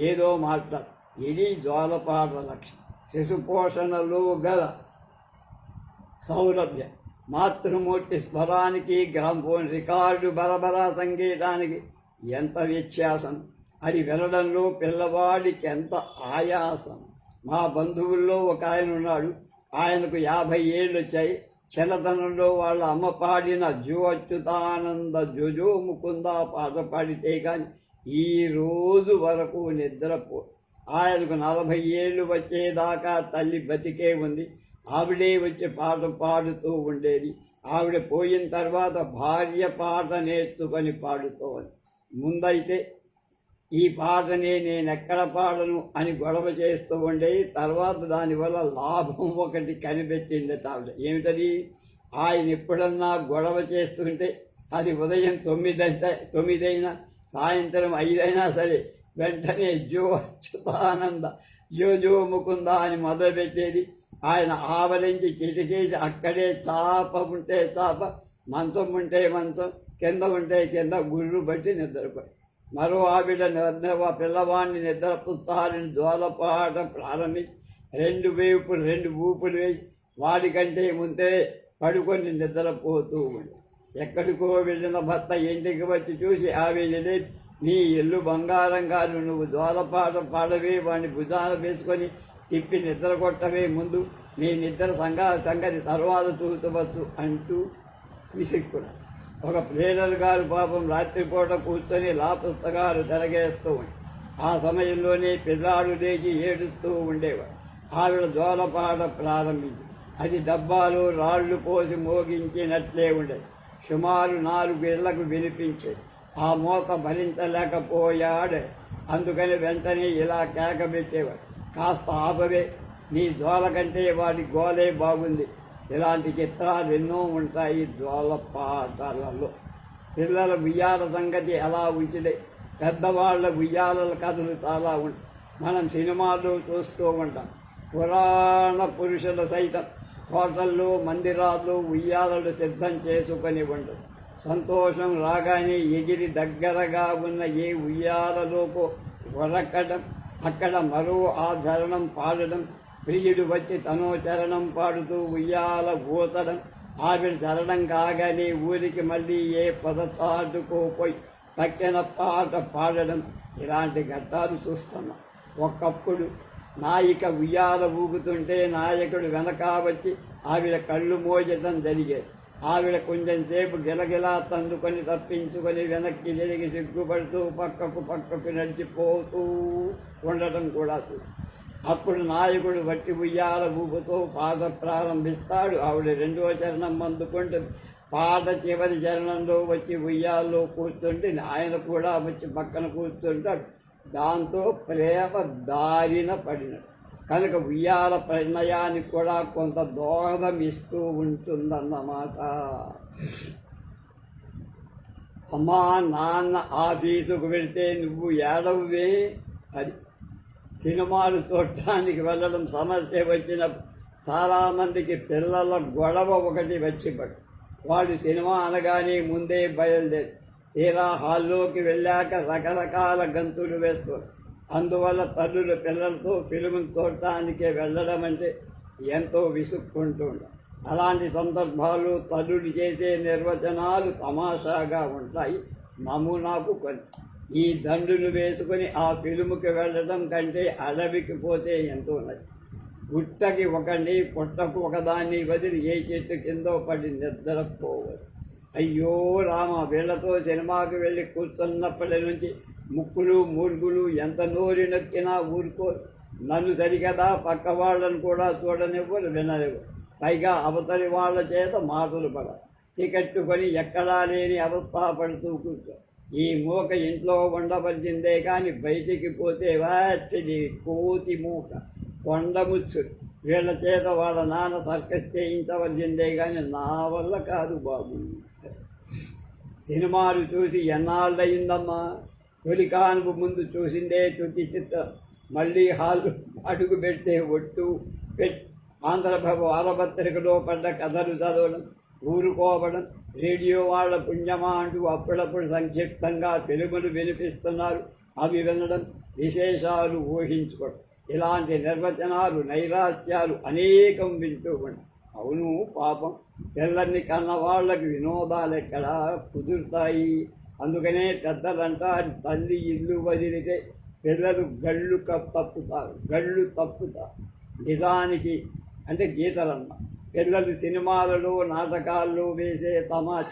ఏదో మాట్లాడు. ఇది జోలపాట లక్ష్యం. శిశుపోషణలో గల సౌలభ్యం. మాతృమూర్తి స్వరానికి గ్రామ్ఫోన్ రికార్డు బరబరా సంగీతానికి ఎంత వ్యత్యాసం! అది వినడంలో పిల్లవాడికి ఎంత ఆయాసం! మా బంధువుల్లో ఒక ఆయన ఉన్నాడు. ఆయనకు 50 ఏళ్ళు వచ్చాయి. చిన్నతనంలో వాళ్ళ అమ్మ పాడిన జో అచ్యుతానంద జోజో ముకుంద పాట పాడితే కానీ ఈ రోజు వరకు నిద్రపో. ఆయనకు 40 ఏళ్ళు వచ్చేదాకా తల్లి బతికే ఉంది. ఆవిడే వచ్చి పాట పాడుతూ ఉండేది. ఆవిడ పోయిన తర్వాత భార్య పాట నేర్చుకొని పాడుతోంది. ముందైతే ఈ పాటనే నేనెక్కడ పాడను అని గొడవ చేస్తూ ఉండేది. తర్వాత దానివల్ల లాభం ఒకటి కనిపెట్టిందట ఆవిడ. ఏమిటది? ఆయన ఎప్పుడన్నా గొడవ చేస్తుంటే అది ఉదయం 9 అయినా సాయంత్రం 5 అయినా సరే వెంటనే జో అచ్యుతానంద జో ముకుంద అని మొదలుపెట్టేది. ఆయన ఆవరించి చిటికేసి అక్కడే చాప ఉంటే చాప, మంచం ఉంటే మంచం, కింద ఉంటే కింద గుర్రు బట్టి నిద్రపోయి. మరో ఆవిడ పిల్లవాడిని నిద్రపుస్తారని జోలపాట ప్రారంభించి 2 ఊపులు వేసి వాడికంటే ముందే పడుకొని నిద్రపోతూ ఉండి. ఎక్కడికో వెళ్ళిన భర్త ఇంటికి వచ్చి చూసి, ఆవిడనే, నీ ఇల్లు బంగారం కాదు, నువ్వు జోలపాట పాడవే, వాడిని భుజాన వేసుకొని తిప్పి నిద్ర కొట్టవే, ముందు నీ నిద్ర సంగతి తర్వాత చూసవచ్చు అంటూ విసిక్కున్నాడు. ఒక ప్లేడర్ గారు పాపం రాత్రిపూట కూర్చొని లా పుస్తకాలు తిరగేస్తూ ఉండి ఆ సమయంలోనే పిల్లాడు లేచి ఏడుస్తూ ఉండేవాడు. ఆవిడ జోలపాట ప్రారంభించి అది డబ్బాలో రాళ్లు పోసి మోగించినట్లే ఉండేది. సుమారు 4 ఏళ్లకు వినిపించేది. ఆ మోత భరించలేకపోయాడు. అందుకని వెంటనే ఇలా కేక పెట్టేవాడు, కాస్త ఆపవే, నీ జోల కంటే వాడి గోలే బాగుంది. ఇలాంటి చిత్రాలు ఎన్నో ఉంటాయి జోలపాటలలో. పిల్లల ఉయ్యాల సంగతి ఎలా ఉంచితే పెద్దవాళ్ల ఉయ్యాలల కథలు చాలా ఉంటాయి. మనం సినిమాల్లో చూస్తూ ఉంటాం. పురాణ పురుషులు సైతం తోటల్లో మందిరాల్లో ఉయ్యాలలు సిద్ధం చేసుకొని ఉండదు. సంతోషం రాగానే ఎగిరి దగ్గరగా ఉన్న ఏ ఉయ్యాలలోకో ఉరకడం, అక్కడ మరో ఆచరణం పాడడం, ప్రియుడు వచ్చి తనో చరణం పాడుతూ ఉయ్యాల ఊతడం, ఆవిడ చరణం కాగానే ఊరికి మళ్ళీ ఏ పదచాటుకోపోయి తక్కిన పాట పాడడం, ఇలాంటి ఘట్టాలు చూస్తున్నాం. ఒకప్పుడు నాయిక ఉయ్యాల ఊగుతుంటే నాయకుడు వెనక వచ్చి ఆవిడ కళ్ళు మోయటం జరిగేది. ఆవిడ కొంచెం సేపు గిలగిలా తందుకొని తప్పించుకొని వెనక్కి తిరిగి సిగ్గుపడుతూ పక్కకు నడిచిపోతూ ఉండటం కూడా అప్పుడు నాయకుడు వట్టి ఉయ్యాల ఊపుతో పాట ప్రారంభిస్తాడు. ఆవిడ రెండవ చరణం అందుకుంటే పాట చివరి చరణంలో వచ్చి ఉయ్యాల్లో కూర్చుంటే ఆయన కూడా వచ్చి పక్కన కూర్చుంటాడు. దాంతో ప్రేమ దారిన పడినట్టు కనుక ఉయ్యాల ప్రణయానికి కూడా కొంత దోహదం ఇస్తూ ఉంటుందన్నమాట. అమ్మా నాన్న ఆఫీసుకు వెళ్తే నువ్వు ఏడవే అది. సినిమాలు చూడటానికి వెళ్ళడం సమస్య వచ్చినప్పుడు చాలామందికి పిల్లల గొడవ ఒకటి వచ్చిపడు. వాడు సినిమా అనగానే ముందే బయలుదేరి తీరా హాల్లోకి వెళ్ళాక రకరకాల గంతులు వేస్తారు. అందువల్ల తల్లులు పిల్లలతో ఫిల్మ్ చూడటానికి వెళ్ళడం అంటే ఎంతో విసుక్కుంటుండ. అలాంటి సందర్భాలు తల్లులు చేసే నిర్వచనాలు తమాషాగా ఉంటాయి. నమూనాకు కొన్ని ఈ దండును వేసుకొని ఆ ఫిల్ముకి వెళ్ళడం కంటే అడవికి పోతే ఎంతో ఉన్నది. గుట్టకి ఒకటి పుట్టకు ఒకదాన్ని వదిలి ఏ చెట్టు కిందో పడి నిద్రపోవద్దు. అయ్యో రామ, వీళ్లతో సినిమాకి వెళ్ళి కూర్చున్నప్పటి నుంచి ముక్కులు మూర్గులు ఎంత నోరి నొక్కినా ఊరుకోరు. నన్ను సరికదా పక్క వాళ్ళను కూడా చూడనివ్వరు, విననివ్వరు. పైగా అవతలి వాళ్ళ చేత మాటలు పడ టికెట్టుకొని ఎక్కడా లేని అవస్థ పడుతూ కూర్చో. ఈ మూక ఇంట్లో ఉండవలసిందే కానీ బయటికి పోతే వాటిది కోతి మూక కొండముచ్చు. వీళ్ళ చేత వాళ్ళ నాన్న సర్కస్ చేయించవలసిందే కానీ నా వల్ల కాదు బాబు. సినిమాలు చూసి ఎన్నాళ్ళయిందమ్మా. తొలికానుకు ముందు చూసిందే తుది చిత్రం. మళ్ళీ హాలు అడుగు పెట్టే ఒట్టు ఆంధ్రభవ వారపత్రికలో పడ్డ కథలు చదవడం, ఊరుకోవడం, రేడియో వాళ్ళ పుణ్యమా అంటూ అప్పుడప్పుడు సంక్షిప్తంగా ఫిల్ములు వినిపిస్తున్నారు, అవి వినడం, విశేషాలు ఊహించుకోవడం. ఇలాంటి నిర్వచనాలు నైరాశ్యాలు అనేకం వింటూ ఉంటాం. అవును పాపం, పిల్లల్ని కన్న వాళ్ళకి వినోదాలు ఎక్కడా కుదురుతాయి. అందుకనే పెద్దలంటారు తల్లి ఇల్లు వదిలితే పిల్లలు గళ్ళు తప్పుతారు. నిజానికి అంటే గీతలన్న పిల్లలు సినిమాలలో నాటకాల్లో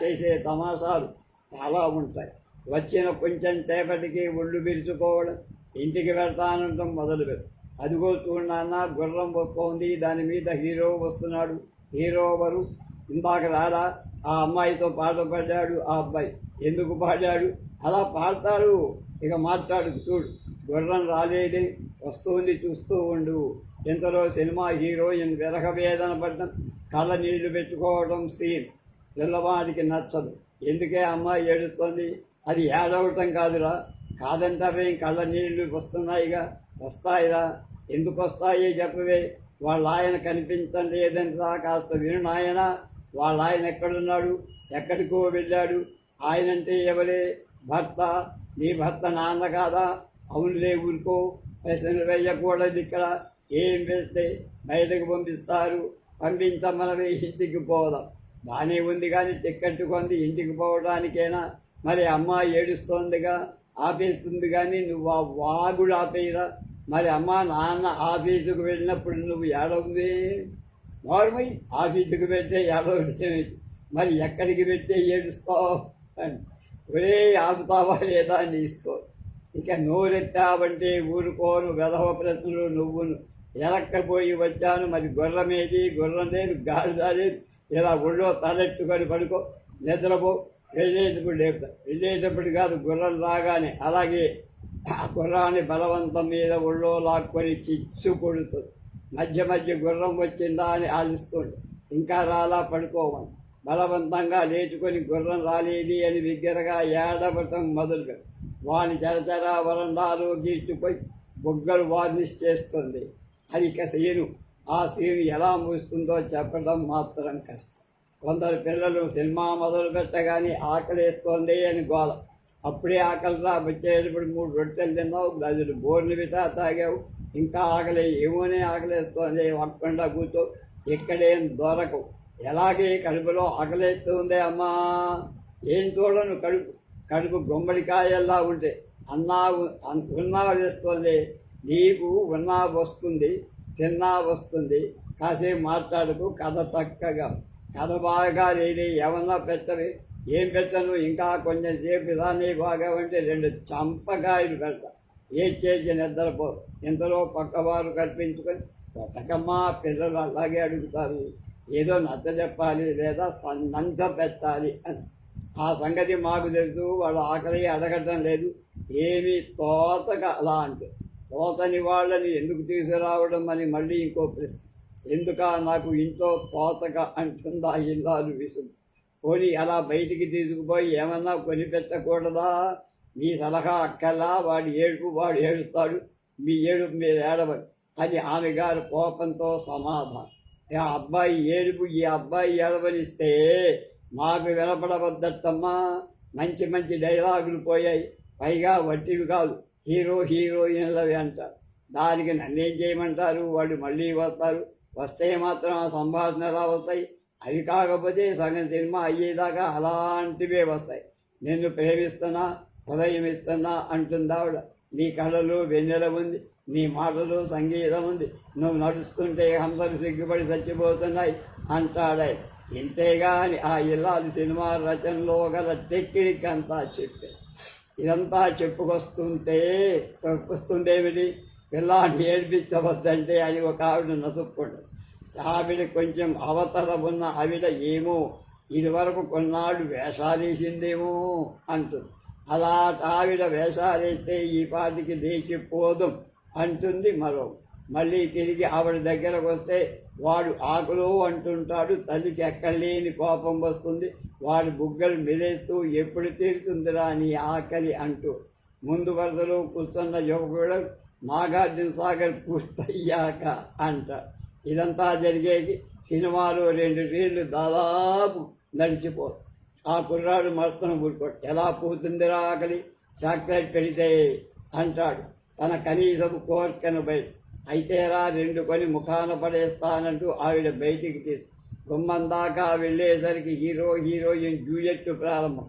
చేసే తమాషాలు చాలా ఉంటాయి. వచ్చిన కొంచెం సేపటికి ఒళ్ళు విరుచుకోవడం, ఇంటికి వెళ్తానంటాం మొదలుపెట్టు. అదిగో చూడన్న గుర్రం వస్తోంది, దాని మీద హీరో వస్తున్నాడు, హీరో ఎవరు, ఇందాక రాడా, ఆ అమ్మాయితో పాట పాడాడు, ఆ అబ్బాయి ఎందుకు పాడాడు, అలా పాడతాడు. ఇక మాట్లాడు, చూడు గుర్రం రాలేదే, వస్తుంది చూస్తూ ఉండు. ఇంతలో సినిమా హీరోయిన్ విరహ వేదన పడడం, కళ్ళ నీళ్లు పెట్టుకోవడం సీన్ పిల్లవాడికి నచ్చదు. ఎందుకే అమ్మాయి ఏడుస్తోంది, అది ఏడవటం కాదురా, కాదంటావేం, కళ్ళ నీళ్లు వస్తున్నాయిగా, వస్తాయిరా, ఎందుకు వస్తాయి చెప్పవే, వాళ్ళ ఆయన కనిపించడం లేదంటరా, కాస్త విను నాయన, వాళ్ళ ఆయన ఎక్కడున్నాడు, ఎక్కడికో వెళ్ళాడు, ఆయనంటే ఎవరే, భర్త, నీ భర్త నాన్న కాదా, అవునులే ఊరుకో, ప్రశ్నలు వేయకూడదు ఇక్కడ, ఏం వేస్తే బయటకు పంపిస్తారు, పంపించమనవే, ఇంటికి పోదాం. బాగానే ఉంది కానీ టిక్కెట్టు కొంది ఇంటికి పోవడానికేనా, మరి అమ్మాయి ఏడుస్తోందిగా, ఆపేస్తుంది కానీ నువ్వు ఆ వాగుడు ఆపేయరా, మరి అమ్మ నాన్న ఆఫీసుకు వెళ్ళినప్పుడు నువ్వు ఏడవే, నార్మల్ ఆఫీసుకు పెట్టే ఏడవే, మరి ఎక్కడికి పెట్టే ఏడుస్తావు అని ఒరే ఆపుతావా లేదా అని ఇస్తావు. ఇక నోరెత్తావంటే ఊరుకోను, వెధవ ప్రశ్నలు నువ్వును. ఎలక్కపోయి వచ్చాను, మరి గుర్రమేది, గుర్రం లేదు, గాడిద లేదు, ఇలా ఒళ్ళో తలెట్టుకొని పడుకో, నిద్రపో, వెళ్ళేటప్పుడు లేపుతా, వెళ్ళేటప్పుడు కాదు గుర్రం రాగానే. అలాగే ఆ గుర్రాన్ని బలవంతం మీద ఒళ్ళో లాక్కొని చిచ్చు కొడుతుంది. మధ్య మధ్య గుర్రం వచ్చిందా అని ఆలిస్తుంది, ఇంకా రాలా పడుకోవాలి. బలవంతంగా లేచుకొని గుర్రం రాలేది అని బిగ్గరగా ఏడవటం మొదలుపెట్టు. వాని చరచరా వరండాలో గీర్చిపోయి బొగ్గలు వార్నిష్ చేస్తుంది. అది ఇక సీను. ఆ సీను ఎలా ముగుస్తుందో చెప్పడం మాత్రం కష్టం. కొందరు పిల్లలు సినిమా మొదలు పెట్టగానే ఆకలేస్తోంది అని గోల. అప్పుడే ఆకలిరా, వచ్చేటప్పుడు 3 రొట్టెలు తిన్నావు, గ్లాసులు బోర్నవిటా తాగావు, ఇంకా ఆకలి, ఏమోనే ఆకలేస్తోంది, ఒక్కకుండా కూర్చో, ఎక్కడేం దొరకవు. ఎలాగే కడుపులో ఆకలేస్తుంది అమ్మా, ఏం చూడను, కడుపు గుమ్మడికాయల్లా ఉంటే ఉన్నా వేస్తుంది, నీకు ఉన్నా వస్తుంది, తిన్నా వస్తుంది. కాసేపు మాట్లాడుకు, కథ చక్కగా కథ బాగా లేదు, ఏమన్నా పెట్టవి. ఏం పెట్టను, ఇంకా కొంచెం సేపు దాన్ని బాగా ఉంటే 2 చంపకాయలు పెడతా. ఏం చేసి నిద్రపో. ఇంతలో పక్కవారు కల్పించుకొని కొట్టకమ్మా, పిల్లలు అలాగే అడుగుతారు, ఏదో నచ్చ చెప్పాలి లేదా నంచ పెట్టాలి అని. ఆ సంగతి మాకు తెలుసు. వాళ్ళు ఆకలి అడగటం లేదు, ఏమీ తోతగా అలా అంటే. తోతని వాళ్ళని ఎందుకు తీసుకురావడం అని మళ్ళీ ఇంకో ప్రశ్న. ఎందుక నాకు ఇంట్లో తోతగా అంటుందా ఇల్లాలు విసుగు. పోనీ అలా బయటికి తీసుకుపోయి ఏమన్నా కొని పెట్టకూడదా? మీ సలహా అక్కల్లా, వాడి ఏడుపు వాడు ఏడుస్తాడు, మీ ఏడుపు మీరు ఏడవని అని ఆమె గారు కోపంతో సమాధానం. ఆ అబ్బాయి ఏడుపు ఈ అబ్బాయి ఏడవనిస్తే మాకు వినపడవద్దమ్మా. మంచి మంచి డైలాగులు పోయాయి, పైగా వట్టివి కాదు, హీరోయిన్లవి అంటారు. దానికి నన్నేం చేయమంటారు? వాళ్ళు మళ్ళీ వస్తారు, వస్తే మాత్రం ఆ సంభాషణ ఎలా వస్తాయి? అవి కాకపోతే సగం సినిమా అయ్యేదాకా అలాంటివే వస్తాయి. నిన్ను ప్రేమిస్తున్నా, హృదయం ఇస్తున్నా అంటుందావిడ. నీ కళలో వెన్నెల ఉంది, నీ మాటలో సంగీతం ఉంది, నువ్వు నడుస్తుంటే హంసలు సిగ్గుపడి చచ్చిపోతున్నాయి అంటాడే. ఇంతేగాని ఆ ఇల్లాలు సినిమా రచనలో గల టెక్నిక్ అంతా చెప్పేసి ఇదంతా చెప్పుకొస్తుండేమిటి? పిల్లాన్ని ఏడ్పించవద్దంటే అని ఒక ఆవిడ నసుక్కుంటుంది. ఆవిడ కొంచెం అవతల ఉన్న ఆవిడ ఏమో ఇదివరకు కొన్నాళ్ళు వేషాలేసిందేమో అంటుంది. అలా ఆవిడ వేషాలేస్తే ఈ పాటికి లేచిపోదాం అంటుంది మరో. మళ్ళీ తిరిగి ఆవిడ దగ్గరకు వస్తే వాడు ఆకులు అంటుంటాడు. తల్లికి ఎక్కడలేని కోపం వస్తుంది. వాడి బుగ్గలు మెలేస్తూ ఎప్పుడు తీరుతుందిరా నీ ఆకలి అంటూ ముందు వరుసలో కూర్చున్న యువకుడు నాగార్జున సాగర్ పూర్తయ్యాక అంట. ఇదంతా జరిగేది సినిమాలో 2 రీళ్లు దాదాపు నడిచిపోదు. ఆ కుర్రాడు మొత్తం ఊరుకోడు. ఎలా పోతుందిరా ఆకలి, చాక్లెట్ పెడితే అంటాడు తన కనీసపు కోరికను బయట. అయితేరా 2 కొని ముఖాన పడేస్తానంటూ ఆవిడ బయటికి గుమ్మం దాకా వెళ్ళేసరికి హీరోయిన్ జూలియట్ ప్రారంభం.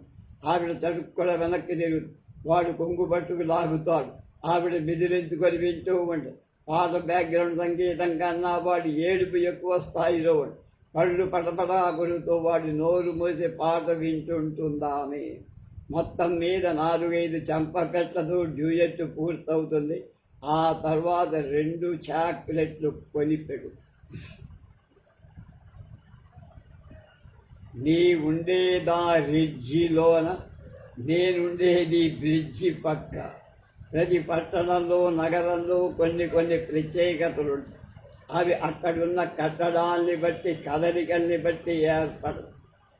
ఆవిడ చడుక్కుడ వెనక్కి తిరుగుతుంది. వాడు కొంగు పట్టుకు లాగుతాడు. ఆవిడ బెదిరించుకొని వింటూ ఉంటుంది. పాట బ్యాక్గ్రౌండ్ సంగీతం కన్నా వాడి ఏడుపు ఎక్కువ స్థాయిలో ఉంటుంది. కళ్ళు పటపటా కొడుతూ వాడి నోరు మూసి పాట వింటుంటుందామె. మొత్తం మీద 4-5 చంపపెట్టతో డ్యూయెట్ పూర్తవుతుంది. ఆ తర్వాత 2 చాక్లెట్లు కొనిపెడు. నీ ఉండేదా రిడ్జిలోన, నేనుండేది బ్రిడ్జి పక్క. ప్రతి పట్టణంలో నగరంలో కొన్ని ప్రత్యేకతలు ఉంటాయి. అవి అక్కడున్న కట్టడాల్ని బట్టి కదలికల్ని బట్టి ఏర్పడవు.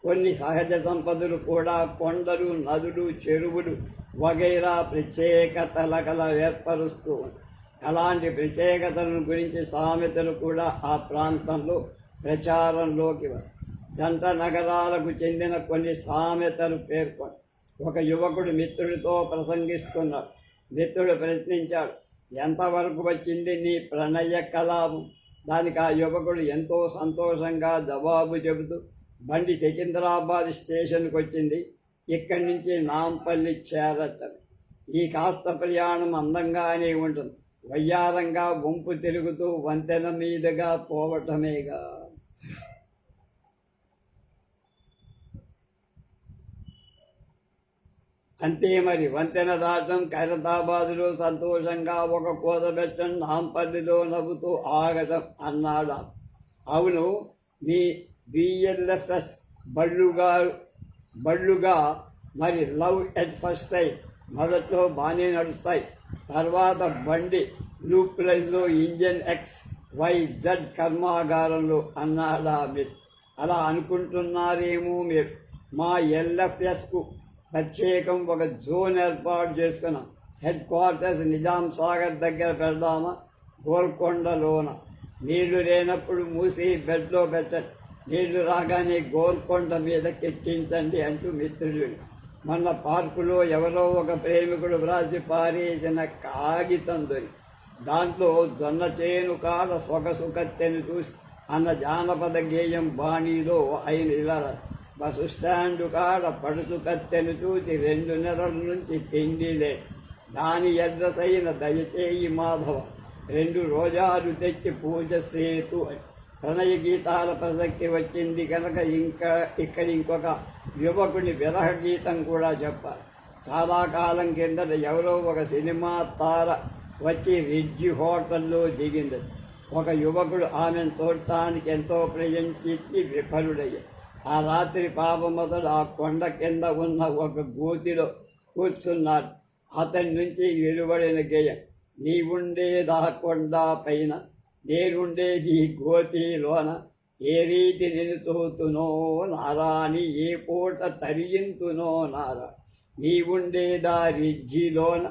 కొన్ని సహజ సంపదలు కూడా కొండలు, నదులు, చెరువులు వగైరా ప్రత్యేకతల కల ఏర్పరుస్తూ ఉంటాయి. అలాంటి ప్రత్యేకతలను గురించి సామెతలు కూడా ఆ ప్రాంతంలో ప్రచారంలోకి వస్తాయి. జంట నగరాలకు చెందిన కొన్ని సామెతలు పేర్కొని ఒక యువకుడు మిత్రుడితో ప్రసంగిస్తున్నాడు. మిత్రుడు ప్రశ్నించాడు, ఎంతవరకు వచ్చింది నీ ప్రణయ కలాపం? దానికి ఆ యువకుడు ఎంతో సంతోషంగా జవాబు చెబుతూ, బండి సికింద్రాబాద్ స్టేషన్కి వచ్చింది, ఇక్కడి నుంచి నాంపల్లి చేరటం. ఈ కాస్త ప్రయాణం అందంగానే ఉంటుంది, వయ్యారంగా వంపు తిరుగుతూ వంతెన మీదుగా పోవటమేగా. అంతే మరి. వంతెన దాటం, ఖైరతాబాదులో సంతోషంగా ఒక కోత పెట్టడం, నాంపల్లిలో నవ్వుతూ ఆగటం అన్నాడు. అవును, మీ బిఎల్ఎఫ్ఎస్ బళ్ళుగా మరి లవ్ ఎట్ ఫస్ట్ సైట్ మొదట్లో బాగానే నడుస్తాయి, తర్వాత బండి లూప్ లైన్లో ఇంజన్ XYZ కర్మాగారంలో అన్నాడా మీరు. అలా అనుకుంటున్నారేమో మీరు. మా LFSకు ప్రత్యేకం ఒక జోన్ ఏర్పాటు చేసుకున్నాం. హెడ్ క్వార్టర్స్ నిజాం సాగర్ దగ్గర పెడదామా, గోల్కొండలోన. నీళ్లు లేనప్పుడు మూసి బెడ్లో పెట్టండి, నీళ్లు రాగానే గోల్కొండ మీద కెక్కించండి అంటూ మిత్రుడు. మొన్న పార్కులో ఎవరో ఒక ప్రేమికుడు వ్రాసి పారేసిన కాగితం దొరికి దాంట్లో జొన్న చేను కాడ సొగసు కత్తెను చూసి అన్న జానపద గేయం బాణీలో ఆయన ఇలా, బస్సు స్టాండు కాడ పడుచు కత్తెను చూసి 2 నెలల నుంచి తిండిలే, దాని అడ్రస్ అయిన దయచేయి మాధవ, 2 రోజాలు తెచ్చి పూజ సేతు అని. ప్రణయ గీతాల ప్రసక్తి వచ్చింది కనుక ఇక్కడ ఇంకొక యువకుని విరహ గీతం కూడా చెప్పాలి. చాలా కాలం కిందట ఎవరో ఒక సినిమా తార వచ్చి రిడ్జి హోటల్లో దిగింది. ఒక యువకుడు ఆమెను చూడటానికి ఎంతో ప్రయత్నించి విఫలుడయ్యాడు. ఆ రాత్రి పాపమతడు ఆ కొండ కింద ఉన్న ఒక గోతిలో కూర్చున్నాడు. అతని నుంచి వెలువడిన గేయం, నీవుండేదా కొండ పైన, నేనుండేది గోతిలోన, ఏ రీతి నేను తోతునో నారాని, ఏ పూట తరిగింతునో నారా, నీవుండేదా రిజ్జిలోన,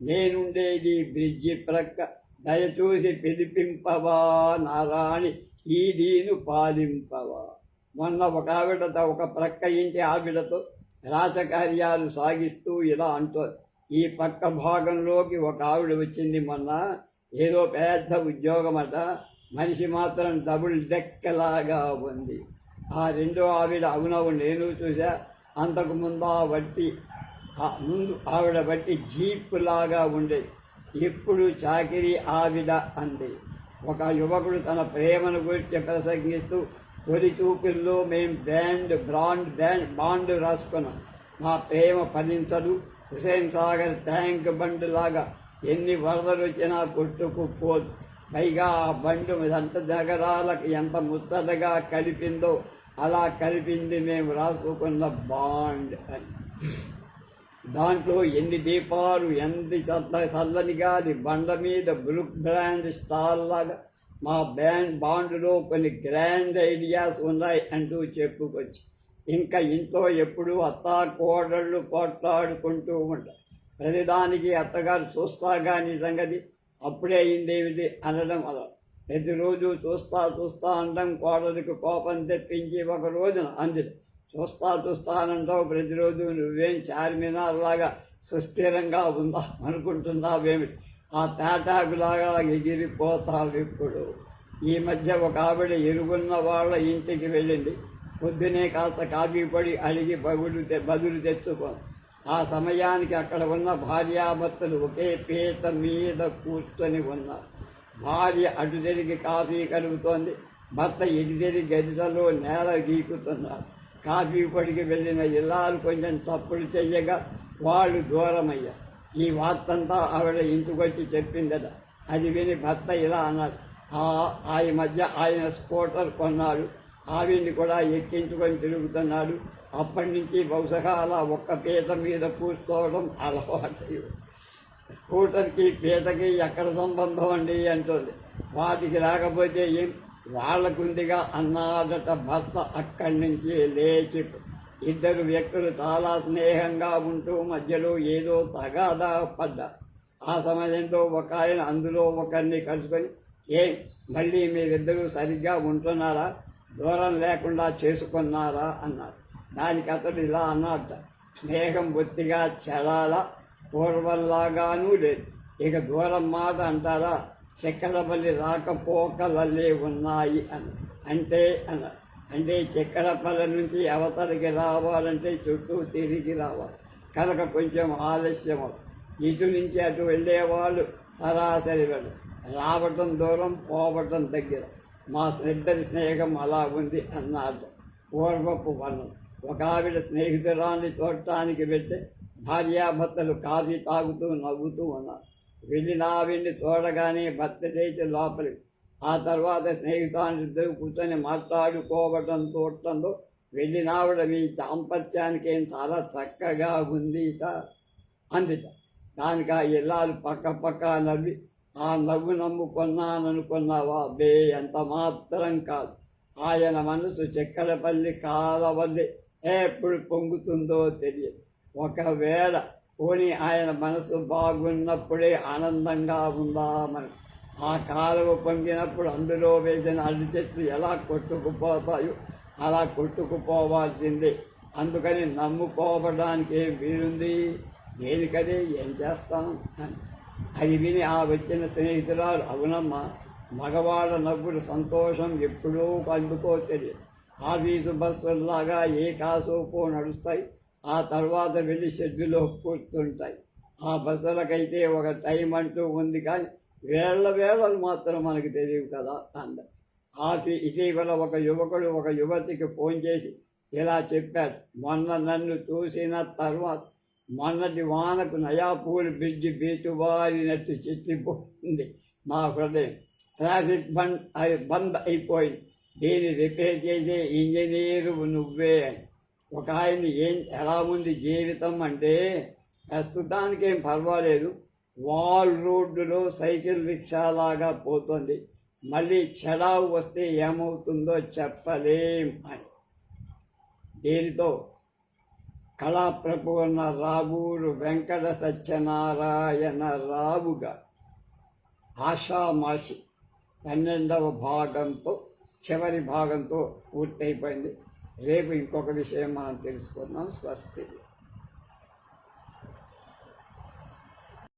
నేనుండేది బ్రిడ్జి ప్రక్క, దయచూసి పిలిపింపవా నారాణి, ఈ దీను పాలింపవా. మొన్న ఒక ఆవిడతో, ఒక ప్రక్క ఇంటి ఆవిడతో రాజకార్యాలు సాగిస్తూ ఇలా అంటోంది. ఈ పక్క భాగంలోకి ఒక ఆవిడ వచ్చింది మొన్న, ఏదో పెద్ద ఉద్యోగమట, మనిషి మాత్రం డబుల్ డెక్కలాగా ఉంది. ఆ రెండో ఆవిడ, అవునవు నేను చూసా, అంతకు ముందు ఆవిడ బట్టి జీప్ లాగా ఉండేది, ఎప్పుడు చాకిరి ఆవిడ అంది. ఒక యువకుడు తన ప్రేమను గురించి ప్రసంగిస్తూ, తొలి చూపుల్లో మేం బాండ్ రాసుకున్నాం, మా ప్రేమ ఫలించదు, హుసేన్ సాగర్ ట్యాంక్ బండ్ లాగా ఎన్ని వరదలు వచ్చినా కొట్టుకుపోదు, పైగా ఆ బండు ఎంత నగరాలకు ఎంత ముచ్చటగా కలిపిందో అలా కలిపింది మేము రాసుకున్న బాండ్ అని. దాంట్లో ఎన్ని దీపాలు, ఎంత చల్లని గాలి, బండ మీద బ్రూక్ బ్రాండ్ స్టాల్ లాగా మా బాండ్లో కొన్ని గ్రాండ్ ఐడియాస్ ఉన్నాయి అంటూ చెప్పుకొచ్చి, ఇంకా ఇంట్లో ఎప్పుడూ అత్తా కోడళ్ళు పోట్లాడుకుంటూ ఉంటారు. ప్రతిదానికి అత్తగారు చూస్తా కానీ సంగతి అప్పుడే అయిందేమిటి అనడం అలా. ప్రతిరోజు చూస్తా అనడం కోడలికి కోపం తెప్పించి ఒక రోజున అంది, చూస్తానంటావు ప్రతిరోజు, నువ్వేం చార్మినార్ లాగా సుస్థిరంగా ఉందా అనుకుంటున్నావేమిటి, ఆ తాటాకులాగా ఎగిరిపోతావు ఇప్పుడు. ఈ మధ్య ఒక ఆవిడ ఎరుగున్న వాళ్ళ ఇంటికి వెళ్ళింది. పొద్దునే కాస్త కాఫీ పొడి అడిగి బదులు తెచ్చుకోండి. ఆ సమయానికి అక్కడ ఉన్న భార్యాభర్తలు ఒకే పీట మీద కూర్చొని ఉన్నారు. భార్య అటు తిరిగి కాఫీ కలుగుతోంది, భర్త ఇటు తిరిగి గదిలో నేల గీకుతున్నారు. కాఫీ పొడికి వెళ్ళిన ఇల్లాలు కొంచెం చప్పులు చెయ్యగా వాళ్ళు దూరమయ్యారు. ఈ వార్తంతా ఆవిడ ఇంటికొచ్చి చెప్పిందట. అది విని భర్త ఇలా అన్నాడు, ఈ మధ్య ఆయన స్కూటర్ కొన్నాడు, ఆవిడ్ని కూడా ఎక్కించుకొని తిరుగుతున్నాడు, అప్పటి నుంచి బహుశా అలా ఒక్క పీట మీద కూర్చోవడం అలవాటు. స్కూటర్కి పీటకి ఎక్కడ సంబంధం అండి అంటుంది. వాటికి రాకపోతే ఏం, వాళ్ళకుందిగా అన్నాడట భర్త. అక్కడి నుంచి లేచి ఇద్దరు వ్యక్తులు చాలా స్నేహంగా ఉంటూ మధ్యలో ఏదో తగాదా పడ్డారు. ఆ సమయంలో ఒక ఆయన అందులో ఒకరిని కలుసుకొని, మళ్ళీ మీరిద్దరూ సరిగ్గా ఉంటున్నారా, దూరం లేకుండా చేసుకున్నారా అన్నాడు. దానికి అతడు ఇలా అన్నట్ట, స్నేహం బొత్తిగా చెడాల, పూర్వంలాగానూ లేదు, ఇక దూరం మాట అంటారా, చక్కెరపల్లి రాకపోకలల్లే ఉన్నాయి అని. అంటే చక్కెరపల్లి నుంచి అవతలికి రావాలంటే చుట్టూ తిరిగి రావాలి కనుక కొంచెం ఆలస్యం. ఇటు నుంచి అటు వెళ్ళేవాళ్ళు సరాసరి వెళ్ళు, రావటం దూరం, పోవటం దగ్గర. మా ఇద్దరి స్నేహం అలా ఉంది అన్నాడు. పూర్వపు వర్ణం. ఒక ఆవిడ స్నేహితురాన్ని చూడటానికి వెళ్తే భార్యాభర్తలు కాఫీ తాగుతూ నవ్వుతూ ఉన్నారు. వెళ్ళిన ఆవిడ్ని చూడగానే భర్త లేచి లోపలికి, ఆ తర్వాత స్నేహితులిద్దరూ కూర్చొని మాట్లాడుకోవటం చూడటంతో వెళ్ళిన ఆవిడ, మీ దాంపత్యానికి ఏం చాలా చక్కగా ఉంది అందిట. దానికి ఆ ఇల్లాలు పక్క నవ్వి, ఆ నవ్వు నమ్ముకున్నాననుకున్నావా, అబ్బే ఎంత మాత్రం కాదు, ఆయన మనసు చక్కెరపల్లి కాలవల్లి ఎప్పుడు పొంగుతుందో తెలియదు. ఒకవేళ పోనీ ఆయన మనసు బాగున్నప్పుడే ఆనందంగా ఉందామని, ఆ కాలువ పొంగినప్పుడు అందులో వేసిన అరటి చెట్లు ఎలా కొట్టుకుపోతాయో అలా కొట్టుకుపోవాల్సిందే. అందుకని నమ్ముకోవడానికి ఏం వీలుంది, దేనికదే ఏం చేస్తాం అని. అది విని ఆ వచ్చిన స్నేహితురాలు, అవునమ్మా, మగవాళ్ళ నవ్వుడు సంతోషం ఎప్పుడూ అందుకో తెలియదు. ఆఫీసు బస్సుల్లాగా ఏ కాసోపో నడుస్తాయి, ఆ తర్వాత వెళ్ళి షెడ్యూలో కూర్చుంటాయి. ఆ బస్సులకైతే ఒక టైం అంటూ ఉంది, కానీ వేళలు మాత్రం మనకు తెలియవు కదా అంద. ఇటీవల ఒక యువకుడు ఒక యువతికి ఫోన్ చేసి ఇలా చెప్పాడు, మొన్న నన్ను చూసిన తర్వాత మొన్నటి వానకు నయాపూల్ బ్రిడ్జ్ బీటువారినట్టు చిట్లిపోయింది మా హృదయం. ట్రాఫిక్ బంద్ అయిపోయింది, దీన్ని రిపేర్ చేసే ఇంజనీరు నువ్వే అని. ఒక ఆయన ఎలా ఉంది జీవితం అంటే, ప్రస్తుతానికేం పర్వాలేదు, వాల్ రోడ్డులో సైకిల్ రిక్షాలాగా పోతుంది, మళ్ళీ చెడావు వస్తే ఏమవుతుందో చెప్పలేం అని. దీనితో కళాప్రపూర్ణ రాబూరు వెంకట సత్యనారాయణ రావుగా ఆషామాషి 12వ భాగంతో చివరి భాగంతో పూర్తయిపోయింది. రేపు ఇంకొక విషయం మనం తెలుసుకుందాం. స్వస్తి.